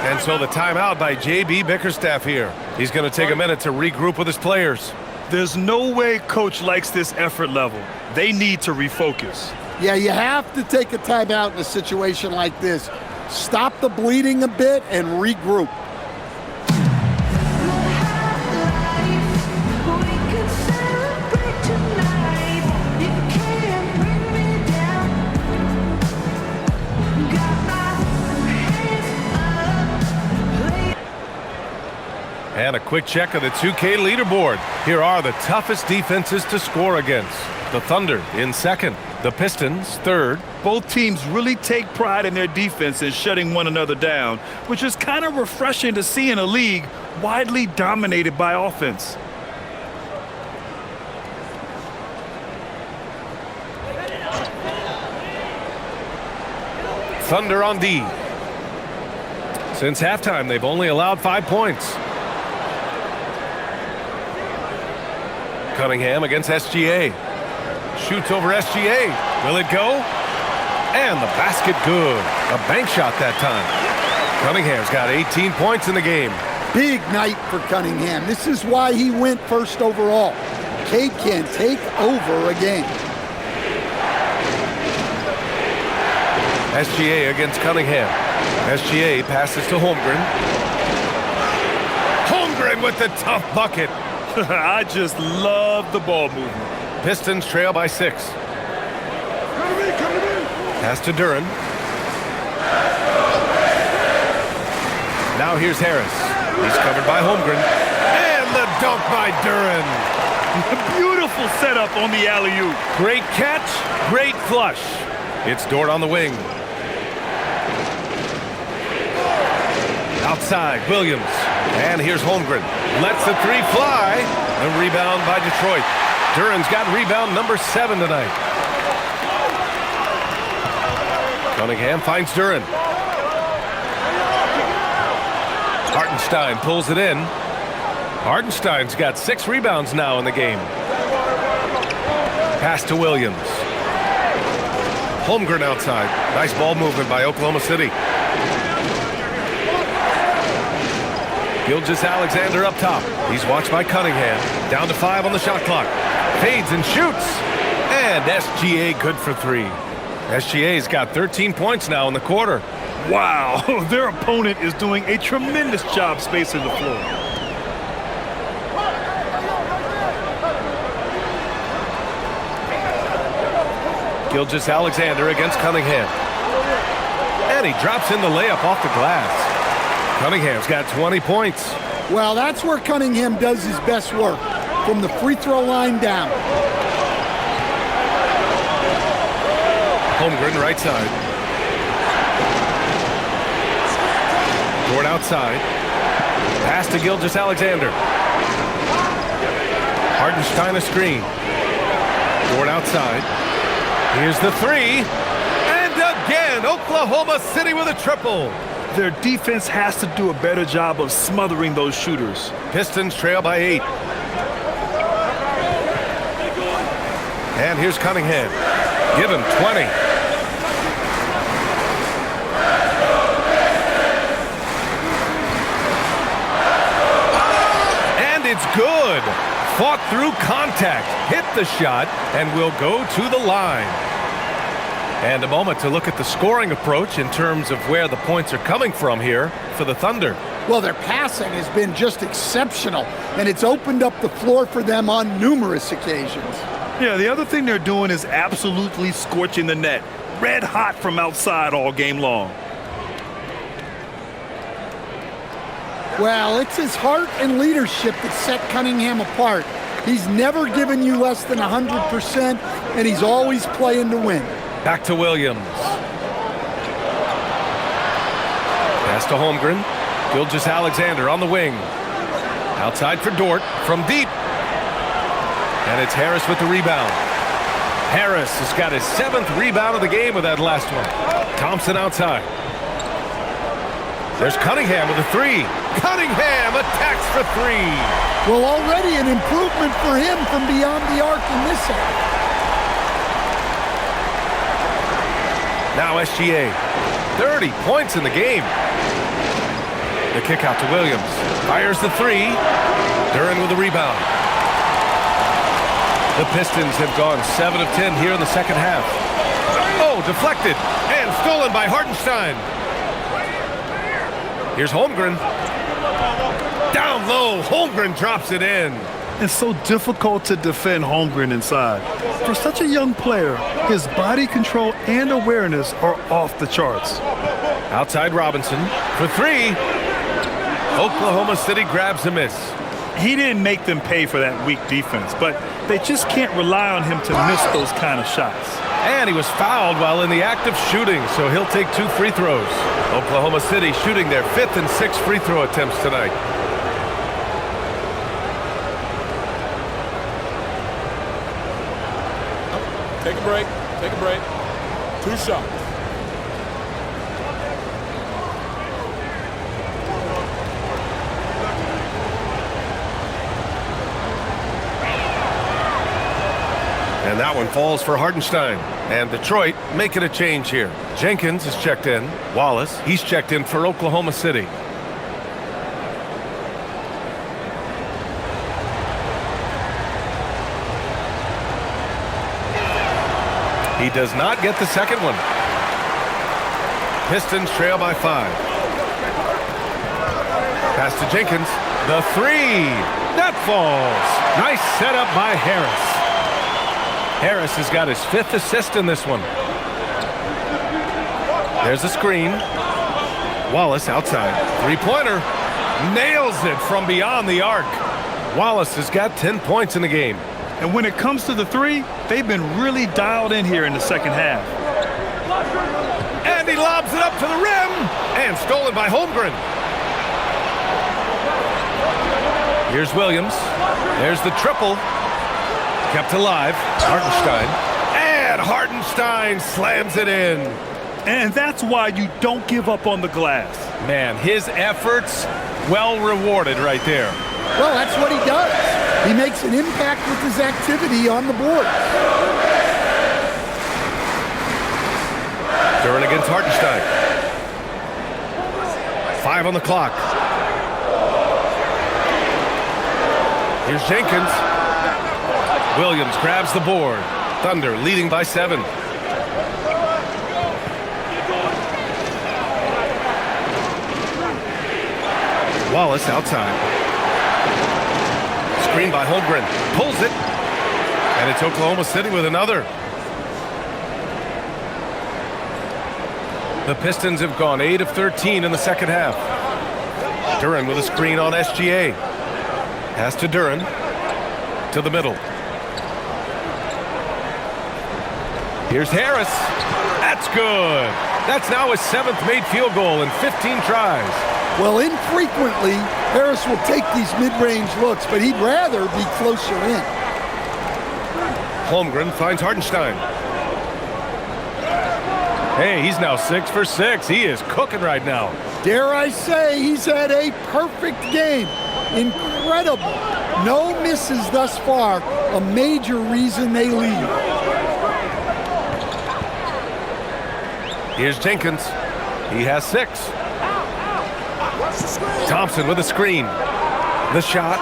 And so the timeout by J.B. Bickerstaff here. He's going to take a minute to regroup with his players. There's no way Coach likes this effort level. They need to refocus. Yeah, you have to take a timeout in a situation like this. Stop the bleeding a bit and regroup. And a quick check of the 2K leaderboard. Here are the toughest defenses to score against. The Thunder in second. The Pistons third. Both teams really take pride in their defense and shutting one another down, which is kind of refreshing to see in a league widely dominated by offense. Thunder on D. Since halftime, they've only allowed 5 points. Cunningham against SGA. Shoots over SGA. Will it go? And the basket good. A bank shot that time. Cunningham's got 18 points in the game. Big night for Cunningham. This is why he went first overall. Cade can take over a game. SGA against Cunningham. SGA passes to Holmgren. Holmgren with the tough bucket. I just love the ball movement. Pistons trail by 6. Pass to Duren. Now here's Harris. He's covered by Holmgren. And the dunk by Duren. Beautiful setup on the alley-oop. Great catch, great flush. It's Dort on the wing. Outside, Williams. And here's Holmgren. Lets the three fly. The rebound by Detroit. Duren's got rebound number 7 tonight. Cunningham finds Duren. Hartenstein pulls it in. Hartenstein's got 6 rebounds now in the game. Pass to Williams. Holmgren outside. Nice ball movement by Oklahoma City. Gilgeous-Alexander up top. He's watched by Cunningham. Down to 5 on the shot clock. Fades and shoots. And SGA good for 3. SGA's got 13 points now in the quarter. Wow, their opponent is doing a tremendous job spacing the floor. Gilgeous-Alexander against Cunningham. And he drops in the layup off the glass. Cunningham's got 20 points. Well, that's where Cunningham does his best work, from the free throw line down. Holmgren right side. Dort outside. Pass to Gilgeous-Alexander. Hartenstein a screen. Dort outside. Here's the 3. And again, Oklahoma City with a triple. Their defense has to do a better job of smothering those shooters. Pistons trail by 8. And here's Cunningham. Give him 20. And it's good. Fought through contact, hit the shot, and will go to the line. And a moment to look at the scoring approach in terms of where the points are coming from here for the Thunder. Well, their passing has been just exceptional, and it's opened up the floor for them on numerous occasions. Yeah, the other thing they're doing is absolutely scorching the net. Red hot from outside all game long. Well, it's his heart and leadership that set Cunningham apart. He's never given you less than 100%, and he's always playing to win. Back to Williams. Pass to Holmgren. Gilgeous-Alexander on the wing. Outside for Dort from deep. And it's Harris with the rebound. Harris has got his 7th rebound of the game with that last one. Thompson outside. There's Cunningham with a 3. Cunningham attacks for 3. Well, already an improvement for him from beyond the arc in this half. Now SGA, 30 points in the game. The kick out to Williams. Fires the 3. Duren with the rebound. The Pistons have gone 7 of 10 here in the second half. Oh, deflected and stolen by Hartenstein. Here's Holmgren. Down low, Holmgren drops it in. It's so difficult to defend Holmgren inside. For such a young player, his body control and awareness are off the charts. Outside Robinson for 3. Oklahoma City grabs a miss. He didn't make them pay for that weak defense, but they just can't rely on him to miss those kind of shots. And he was fouled while in the act of shooting, so he'll take 2 free throws. Oklahoma City shooting their 5th and 6th free throw attempts tonight. Take a break. Take a break. 2 shots. And that one falls for Hartenstein. And Detroit making a change here. Jenkins is checked in. Wallace, he's checked in for Oklahoma City. He does not get the second one. Pistons trail by 5. Pass to Jenkins. The 3. That falls. Nice setup by Harris. Harris has got his 5th assist in this one. There's a screen. Wallace outside. Three-pointer. Nails it from beyond the arc. Wallace has got 10 points in the game. And when it comes to the 3, they've been really dialed in here in the second half. And he lobs it up to the rim. And stolen by Holmgren. Here's Williams. There's the triple. Kept alive. Hartenstein. And Hartenstein slams it in. And that's why you don't give up on the glass. Man, his efforts well rewarded right there. Well, that's what he does. He makes an impact with his activity on the board. Duren against Hartenstein. 5 on the clock. Here's Jenkins. Williams grabs the board. Thunder leading by 7. Wallace outside. Screen by Holmgren. Pulls it. And it's Oklahoma City with another. The Pistons have gone 8 of 13 in the second half. Duren with a screen on SGA. Pass to Duren. To the middle. Here's Harris. That's good. That's now his 7th made field goal in 15 tries. Well, infrequently, Harris will take these mid-range looks, but he'd rather be closer in. Holmgren finds Hartenstein. Hey, he's now 6 for 6. He is cooking right now. Dare I say, he's had a perfect game. Incredible. No misses thus far. A major reason they lead. Here's Jenkins. He has 6. Thompson with a screen. The shot.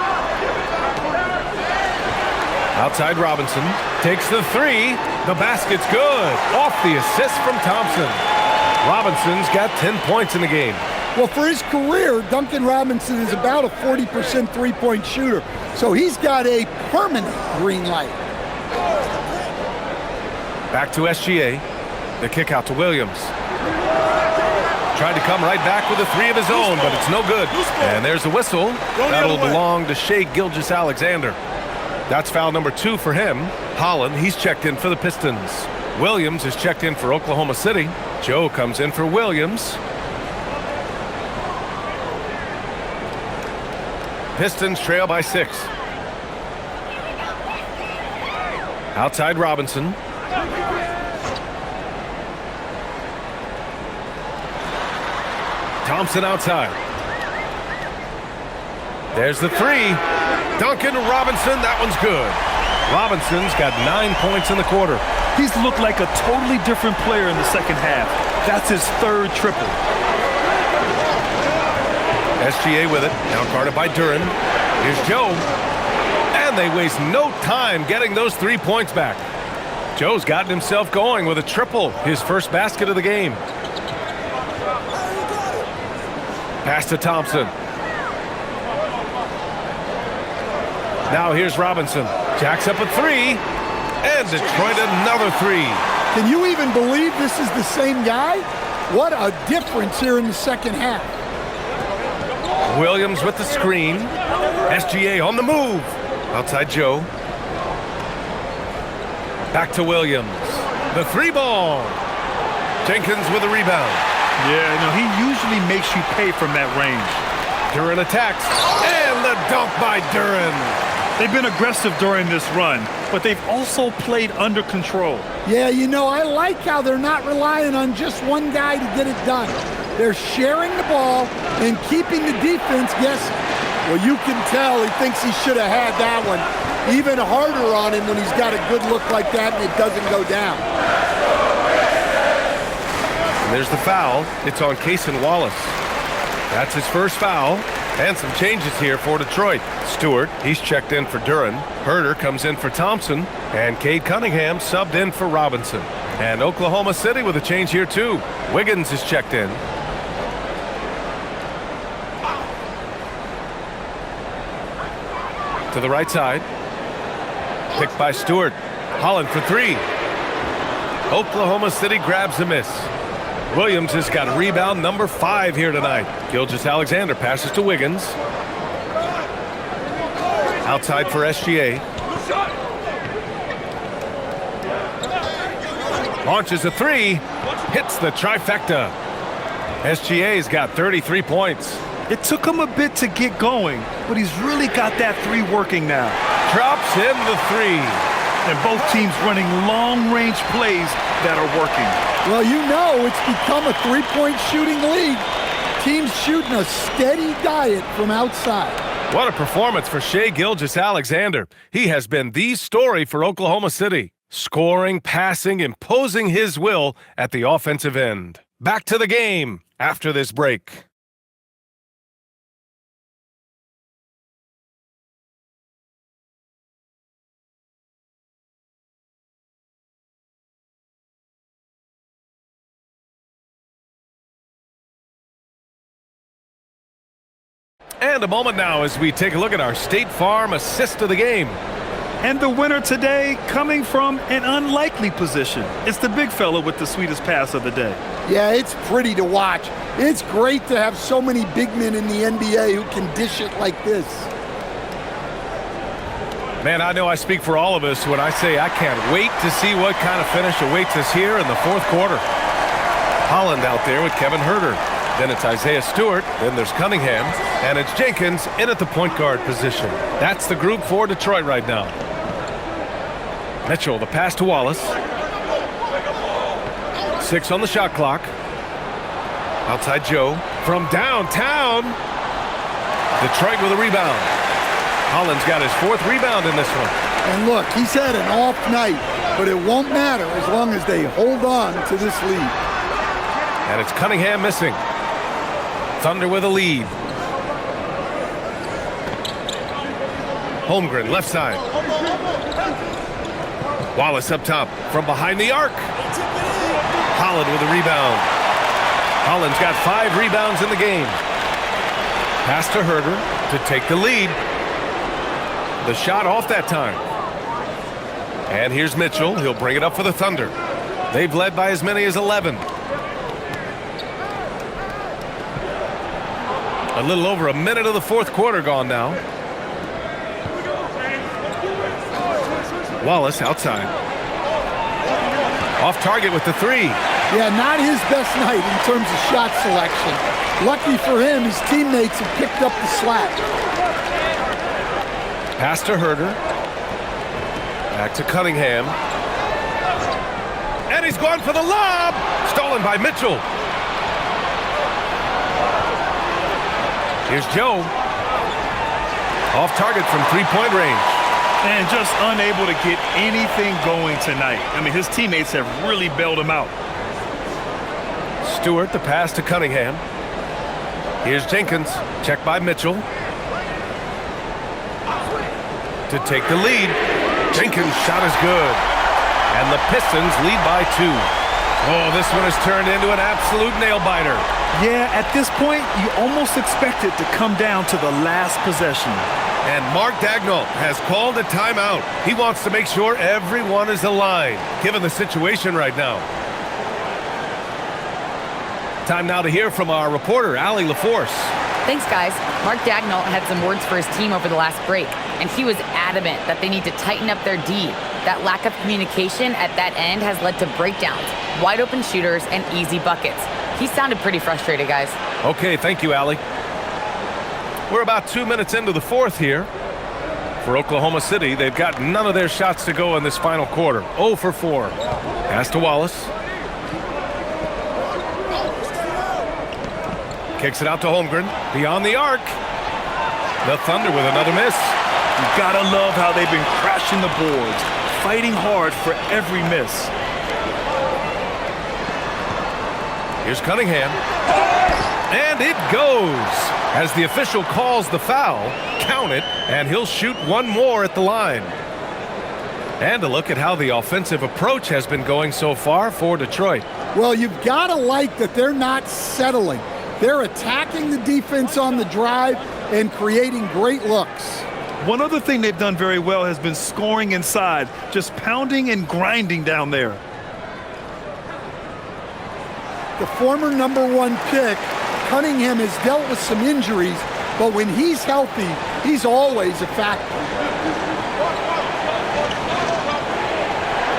Outside Robinson. Takes the 3. The basket's good. Off the assist from Thompson. Robinson's got 10 points in the game. Well, for his career, Duncan Robinson is about a 40% three-point shooter. So he's got a permanent green light. Back to SGA. The kick out to Williams. Tried to come right back with a 3 of his own, but it's no good. And there's the whistle. That'll belong to Shai Gilgeous-Alexander. That's foul number 2 for him. Holland, he's checked in for the Pistons. Williams is checked in for Oklahoma City. Joe comes in for Williams. Pistons trail by 6. Outside Robinson. Thompson outside. There's the 3. Duncan Robinson, that one's good. Robinson's got 9 points in the quarter. He's looked like a totally different player in the second half. That's his 3rd triple. SGA with it, now guarded by Duren. Here's Joe. And they waste no time getting those 3 points back. Joe's gotten himself going with a triple, his first basket of the game. Pass to Thompson. Now here's Robinson. Jacks up a 3. And Detroit another 3. Can you even believe this is the same guy? What a difference here in the second half. Williams with the screen. SGA on the move. Outside Joe. Back to Williams. The 3-ball. Jenkins with a rebound. Yeah, no, he usually makes you pay from that range. Duren attacks. And the dunk by Duren. They've been aggressive during this run, but they've also played under control. Yeah, you know, I like how they're not relying on just one guy to get it done. They're sharing the ball and keeping the defense guessing. Well, you can tell he thinks he should have had that one. even harder on him when he's got a good look like that and it doesn't go down. And there's the foul. It's on Cason Wallace. That's his first foul. And some changes here for Detroit. Stewart, he's checked in for Duren. Herter comes in for Thompson. And Cade Cunningham subbed in for Robinson. And Oklahoma City with a change here too. Wiggins is checked in. To the right side. Picked by Stewart. Holland for three. Oklahoma City grabs a miss. Williams has got rebound number 5 here tonight. Gilgeous-Alexander passes to Wiggins. Outside for SGA. Launches a three. Hits the trifecta. SGA's got 33 points. It took him a bit to get going, but he's really got that three working now. Drops in the three. And both teams running long-range plays that are working. Well, you know it's become a three-point shooting league. Teams shooting a steady diet from outside. What a performance for Shai Gilgeous-Alexander. He has been the story for Oklahoma City. Scoring, passing, imposing his will at the offensive end. Back to the game after this break. And a moment now as we take a look at our State Farm assist of the game. And the winner today coming from an unlikely position. It's the big fella with the sweetest pass of the day. Yeah, it's pretty to watch. It's great to have so many big men in the NBA who can dish it like this. Man, I know I speak for all of us when I say I can't wait to see what kind of finish awaits us here in the fourth quarter. Holland out there with Kevin Herter. Then it's Isaiah Stewart, then there's Cunningham, and it's Jenkins in at the point guard position. That's the group for Detroit right now. Mitchell, the pass to Wallace. 6 on the shot clock. Outside Joe. From downtown. Detroit with a rebound. Holland's got his 4th rebound in this one. And look, he's had an off night, but it won't matter as long as they hold on to this lead. And it's Cunningham missing. Thunder with a lead. Holmgren, left side. Wallace up top from behind the arc. Holland with a rebound. Holland's got 5 rebounds in the game. Pass to Herter to take the lead. The shot off that time. And here's Mitchell. He'll bring it up for the Thunder. They've led by as many as 11. A little over a minute of the fourth quarter gone now. Wallace outside. Off target with the 3. Yeah, not his best night in terms of shot selection. Lucky for him, his teammates have picked up the slack. Pass to Herter. Back to Cunningham. And he's gone for the lob. Stolen by Mitchell. Here's Joe. Off target from 3-point range. And just unable to get anything going tonight. I mean, his teammates have really bailed him out. Stewart, the pass to Cunningham. Here's Jenkins. Checked by Mitchell. To take the lead. Jenkins' shot is good. And the Pistons lead by 2. Oh, this one has turned into an absolute nail-biter. Yeah, at this point, you almost expect it to come down to the last possession. And Mark Daigneault has called a timeout. He wants to make sure everyone is aligned, given the situation right now. Time now to hear from our reporter, Allie LaForce. Thanks, guys. Mark Daigneault had some words for his team over the last break, and he was adamant that they need to tighten up their D. That lack of communication at that end has led to breakdowns, wide open shooters, and easy buckets. He sounded pretty frustrated, guys. Okay, thank you, Allie. We're about 2 minutes into the fourth here. For Oklahoma City, they've got none of their shots to go in this final quarter. 0 for 4. Pass to Wallace. Kicks it out to Holmgren. Beyond the arc. The Thunder with another miss. You gotta love how they've been crashing the boards, fighting hard for every miss. Here's Cunningham. And it goes. As the official calls the foul, count it, and he'll shoot one more at the line. And a look at how the offensive approach has been going so far for Detroit. Well, you've got to like that they're not settling. They're attacking the defense on the drive and creating great looks. One other thing they've done very well has been scoring inside, just pounding and grinding down there. The former #1 pick, Cunningham, has dealt with some injuries, but when he's healthy, he's always a factor.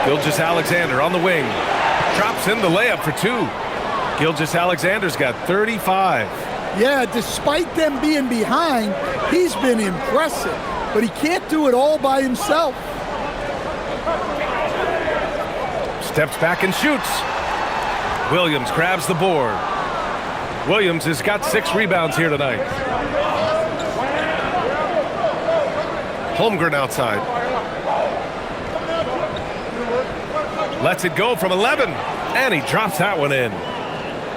Gilgeous-Alexander on the wing. Drops in the layup for two. Gilgeous-Alexander's got 35. Yeah, despite them being behind, he's been impressive, but he can't do it all by himself. Steps back and shoots. Williams grabs the board. Williams has got 6 rebounds here tonight. Holmgren outside. Lets it go from 11, and he drops that one in.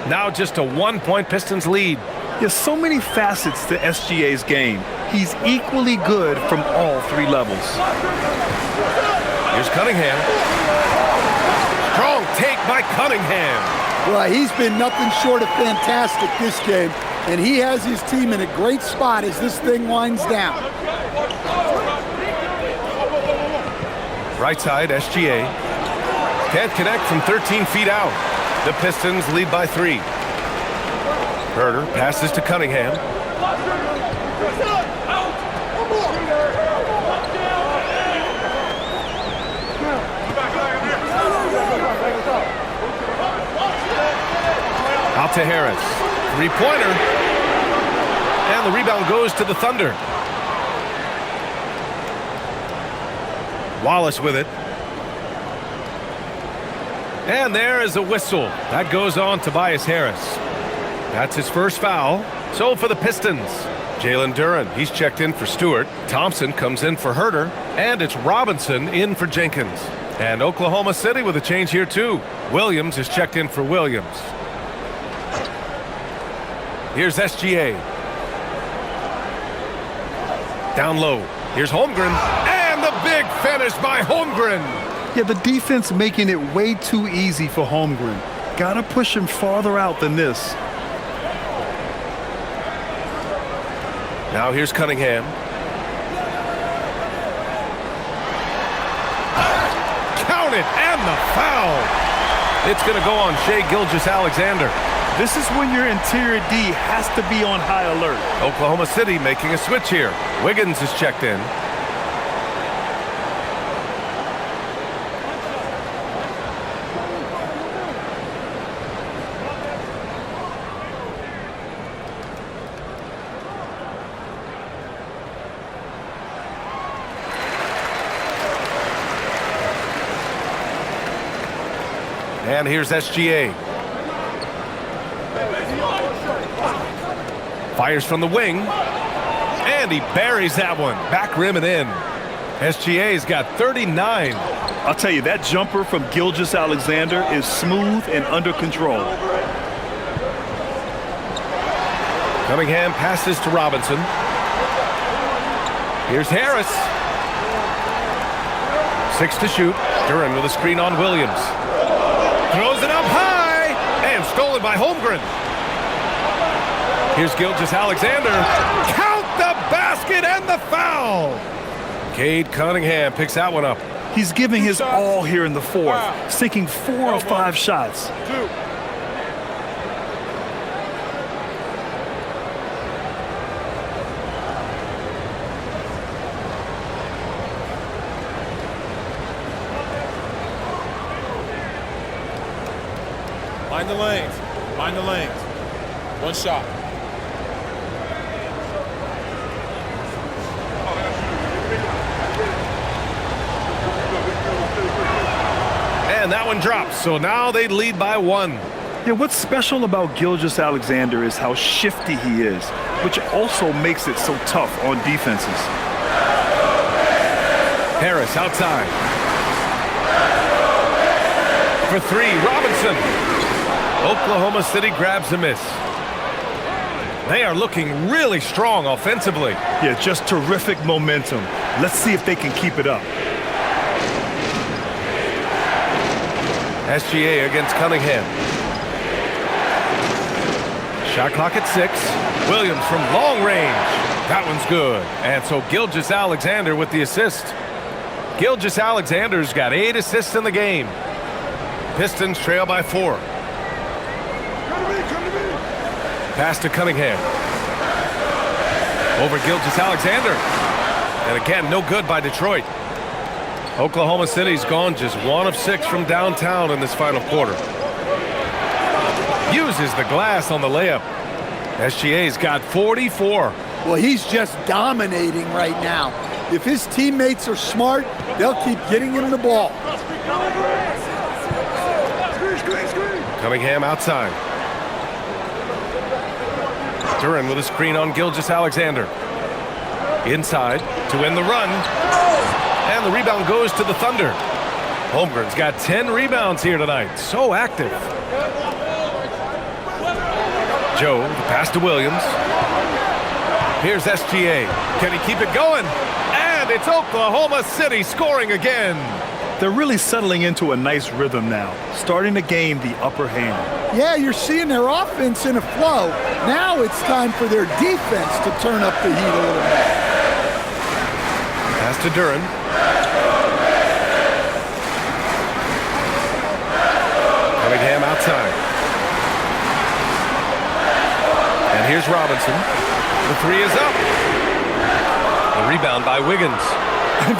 Now just a 1-point Pistons lead. There's so many facets to SGA's game. He's equally good from all 3 levels. Here's Cunningham. Strong take by Cunningham. Well, he's been nothing short of fantastic this game, and he has his team in a great spot as this thing winds down. Right side, SGA. Can't connect from 13 feet out. The Pistons lead by 3. Herter passes to Cunningham. Out to Harris. 3-pointer. And the rebound goes to the Thunder. Wallace with it. And there is a whistle. That goes on Tobias Harris. That's his first foul. So for the Pistons, Jalen Duren, he's checked in for Stewart. Thompson comes in for Herter. And it's Robinson in for Jenkins. And Oklahoma City with a change here too. Williams is checked in for Williams. Here's SGA. Down low. Here's Holmgren. And the big finish by Holmgren. Yeah, the defense making it way too easy for Holmgren. Gotta push him farther out than this. Now here's Cunningham. Count it, and the foul. It's going to go on Shai Gilgeous-Alexander. This is when your interior D has to be on high alert. Oklahoma City making a switch here. Wiggins is checked in. And here's SGA. Fires from the wing. And he buries that one. Back rim and in. SGA's got 39. I'll tell you, that jumper from Gilgeous-Alexander is smooth and under control. Cunningham passes to Robinson. Here's Harris. 6 to shoot. Duren with a screen on Williams. Throws it up high, and stolen by Holmgren. Here's Gilgeous-Alexander. Count the basket and the foul. Cade Cunningham picks that one up. He's giving his all here in the fourth, sinking 4 of 5 shots. Mind the lanes. Mind the lanes. One shot. And that one drops, so now they lead by 1. Yeah, what's special about Gilgeous-Alexander is how shifty he is, which also makes it so tough on defenses. Harris outside. For three, Robinson. Oklahoma City grabs a miss. They are looking really strong offensively. Yeah, just terrific momentum. Let's see if they can keep it up. SGA against Cunningham. Shot clock at 6. Williams from long range. That one's good. And so Gilgeous-Alexander with the assist. Gilgeous-Alexander's got 8 assists in the game. Pistons trail by 4. Pass to Cunningham. Over Gilgeous-Alexander. And again, no good by Detroit. Oklahoma City's gone just 1 of 6 from downtown in this final quarter. Uses the glass on the layup. SGA's got 44. Well, he's just dominating right now. If his teammates are smart, they'll keep getting him the ball. Cunningham outside. Duren with a screen on Gilgeous-Alexander. Inside to win the run. And the rebound goes to the Thunder. Holmgren's got 10 rebounds here tonight. So active. Joe, the pass to Williams. Here's SGA. Can he keep it going? And it's Oklahoma City scoring again. They're really settling into a nice rhythm now, starting to gain the upper hand. Yeah, you're seeing their offense in a flow. Now it's time for their defense to turn up the heat a little bit. Pass to Duren. Cunningham outside. And here's Robinson. The three is up. The rebound by Wiggins.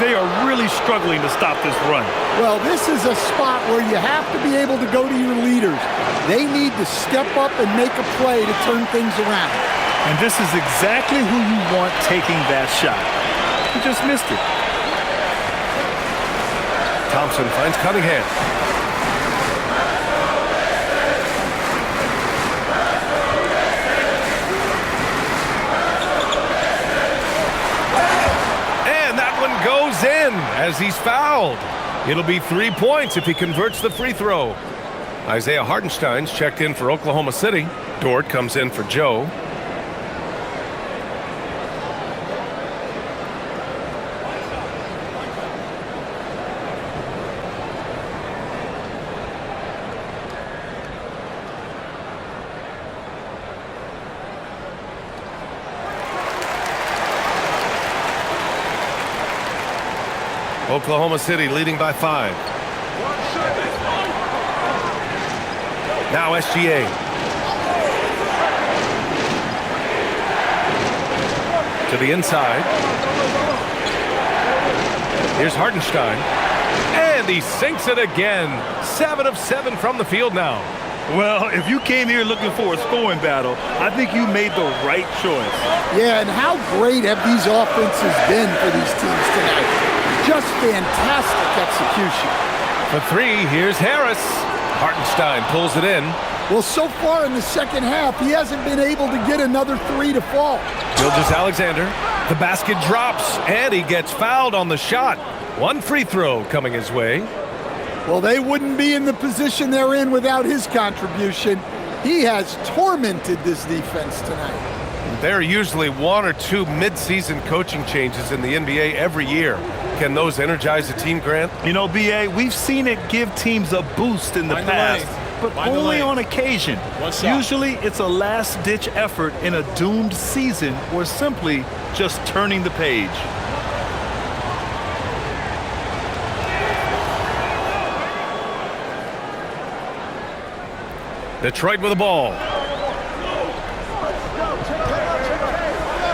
They are really struggling to stop this run. Well, this is a spot where you have to be able to go to your leaders. They need to step up and make a play to turn things around. And this is exactly who you want taking that shot. He just missed it. Thompson finds Cunningham. Goes in as he's fouled. It'll be 3 points if he converts the free throw. Isaiah Hartenstein's checked in for Oklahoma City. Dort comes in for Joe. Oklahoma City leading by 5. Now SGA. To the inside. Here's Hartenstein. And he sinks it again. 7 of 7 from the field now. Well, if you came here looking for a scoring battle, I think you made the right choice. Yeah, and how great have these offenses been for these teams tonight? Just fantastic execution. For 3, here's Harris. Hartenstein pulls it in. Well, so far in the second half, he hasn't been able to get another 3 to fall. Gilgeous-Alexander. The basket drops, and he gets fouled on the shot. 1 free throw coming his way. Well, they wouldn't be in the position they're in without his contribution. He has tormented this defense tonight. There are usually 1 or 2 mid-season coaching changes in the NBA every year. Can those energize a team, Grant? You know, B.A., we've seen it give teams a boost in the past, but only on occasion. Usually it's a last-ditch effort in a doomed season or simply just turning the page. Detroit with the ball.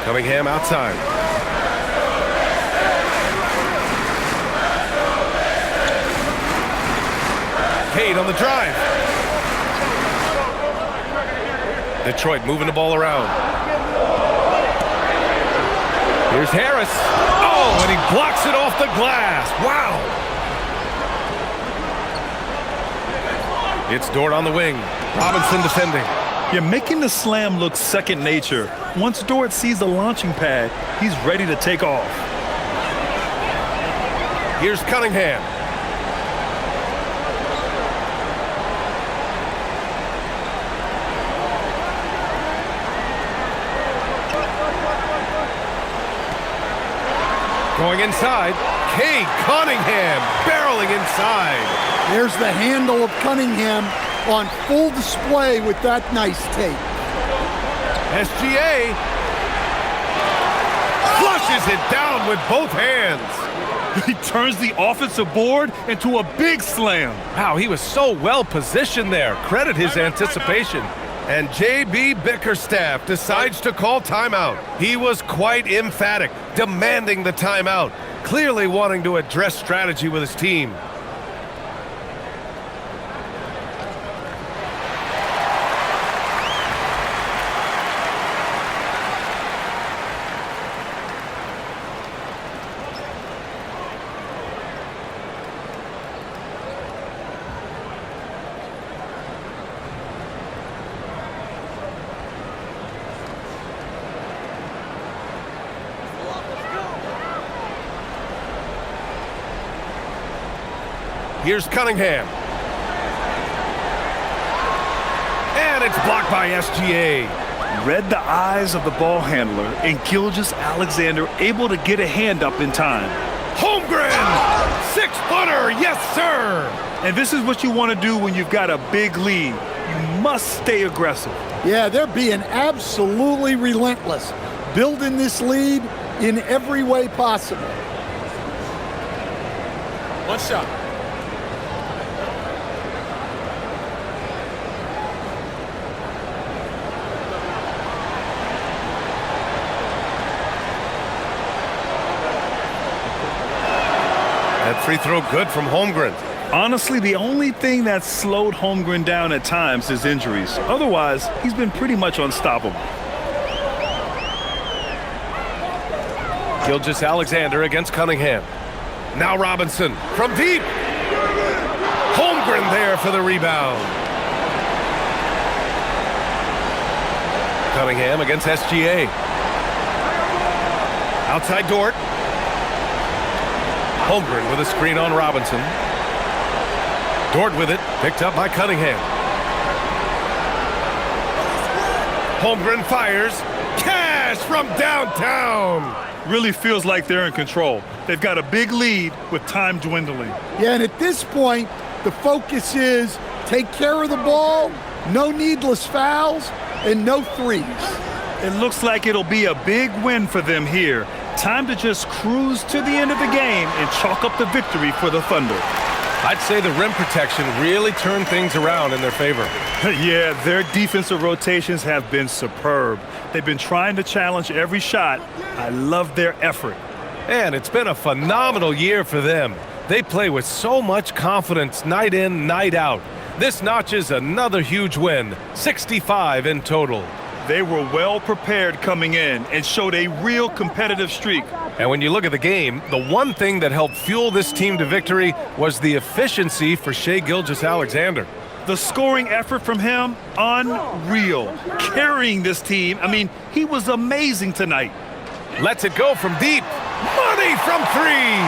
Cunningham outside. Cade on the drive. Detroit moving the ball around. Here's Harris. Oh, and he blocks it off the glass. Wow. It's Dort on the wing. Robinson defending. You're making the slam look second nature. Once Dort sees the launching pad, he's ready to take off. Here's Cunningham. Going inside, Kay Cunningham barreling inside. There's the handle of Cunningham on full display with that nice tape. SGA flushes it down with both hands. He turns the offensive board into a big slam. Wow, he was so well positioned there. Credit his anticipation. And J.B. Bickerstaff decides to call timeout. He was quite emphatic, demanding the timeout, clearly wanting to address strategy with his team. Here's Cunningham. And it's blocked by SGA. Read the eyes of the ball handler, and Gilgeous-Alexander able to get a hand up in time. Holmgren! Six-footer, yes, sir! And this is what you want to do when you've got a big lead. You must stay aggressive. Yeah, they're being absolutely relentless, building this lead in every way possible. One shot. That free throw good from Holmgren. Honestly, the only thing that's slowed Holmgren down at times is injuries. Otherwise, he's been pretty much unstoppable. Gilgeous-Alexander against Cunningham. Now Robinson from deep. Holmgren there for the rebound. Cunningham against SGA. Outside Dort. Holmgren with a screen on Robinson. Dort with it, picked up by Cunningham. Holmgren fires. Cash from downtown. Really feels like they're in control. They've got a big lead with time dwindling. Yeah, and at this point, the focus is take care of the ball, no needless fouls, and no threes. It looks like it'll be a big win for them here. Time to just cruise to the end of the game and chalk up the victory for the Thunder. I'd say the rim protection really turned things around in their favor. Yeah, their defensive rotations have been superb. They've been trying to challenge every shot. I love their effort. And it's been a phenomenal year for them. They play with so much confidence night in, night out. This notches another huge win, 65 in total. They were well prepared coming in and showed a real competitive streak. And when you look at the game, the one thing that helped fuel this team to victory was the efficiency for Shai Gilgeous-Alexander. The scoring effort from him, unreal. Carrying this team, he was amazing tonight. Lets it go from deep. Money from three.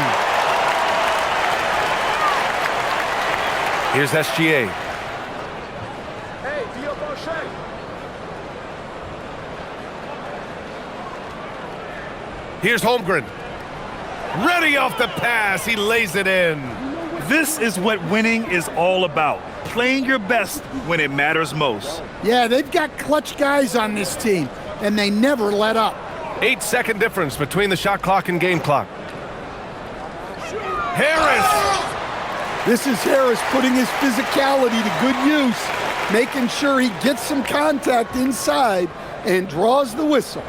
Here's SGA. Here's Holmgren. Ready off the pass. He lays it in. This is what winning is all about. Playing your best when it matters most. Yeah, they've got clutch guys on this team, and they never let up. 8-second difference between the shot clock and game clock. Harris! This is Harris putting his physicality to good use, making sure he gets some contact inside and draws the whistle.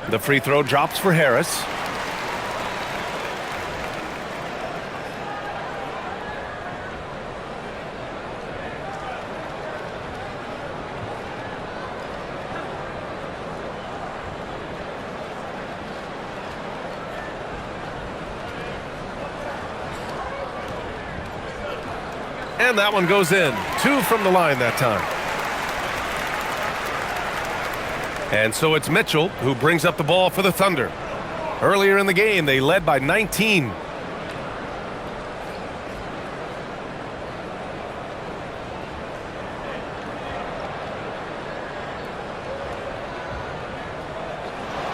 The free throw drops for Harris. And that one goes in. 2 from the line that time. And so it's Mitchell who brings up the ball for the Thunder. Earlier in the game, they led by 19.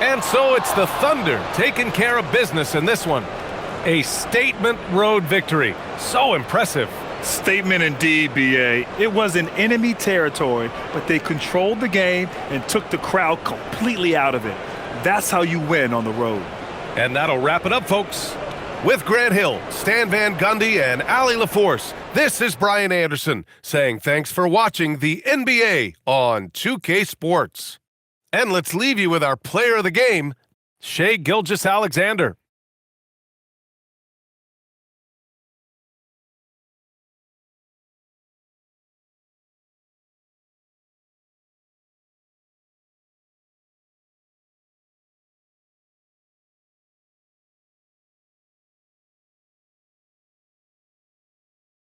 And so it's the Thunder taking care of business in this one. A statement road victory. So impressive. Statement indeed, B.A. It was in enemy territory, but they controlled the game and took the crowd completely out of it. That's how you win on the road. And that'll wrap it up, folks. With Grant Hill, Stan Van Gundy, and Allie LaForce, this is Brian Anderson saying thanks for watching the NBA on 2K Sports. And let's leave you with our player of the game, Shai Gilgeous-Alexander.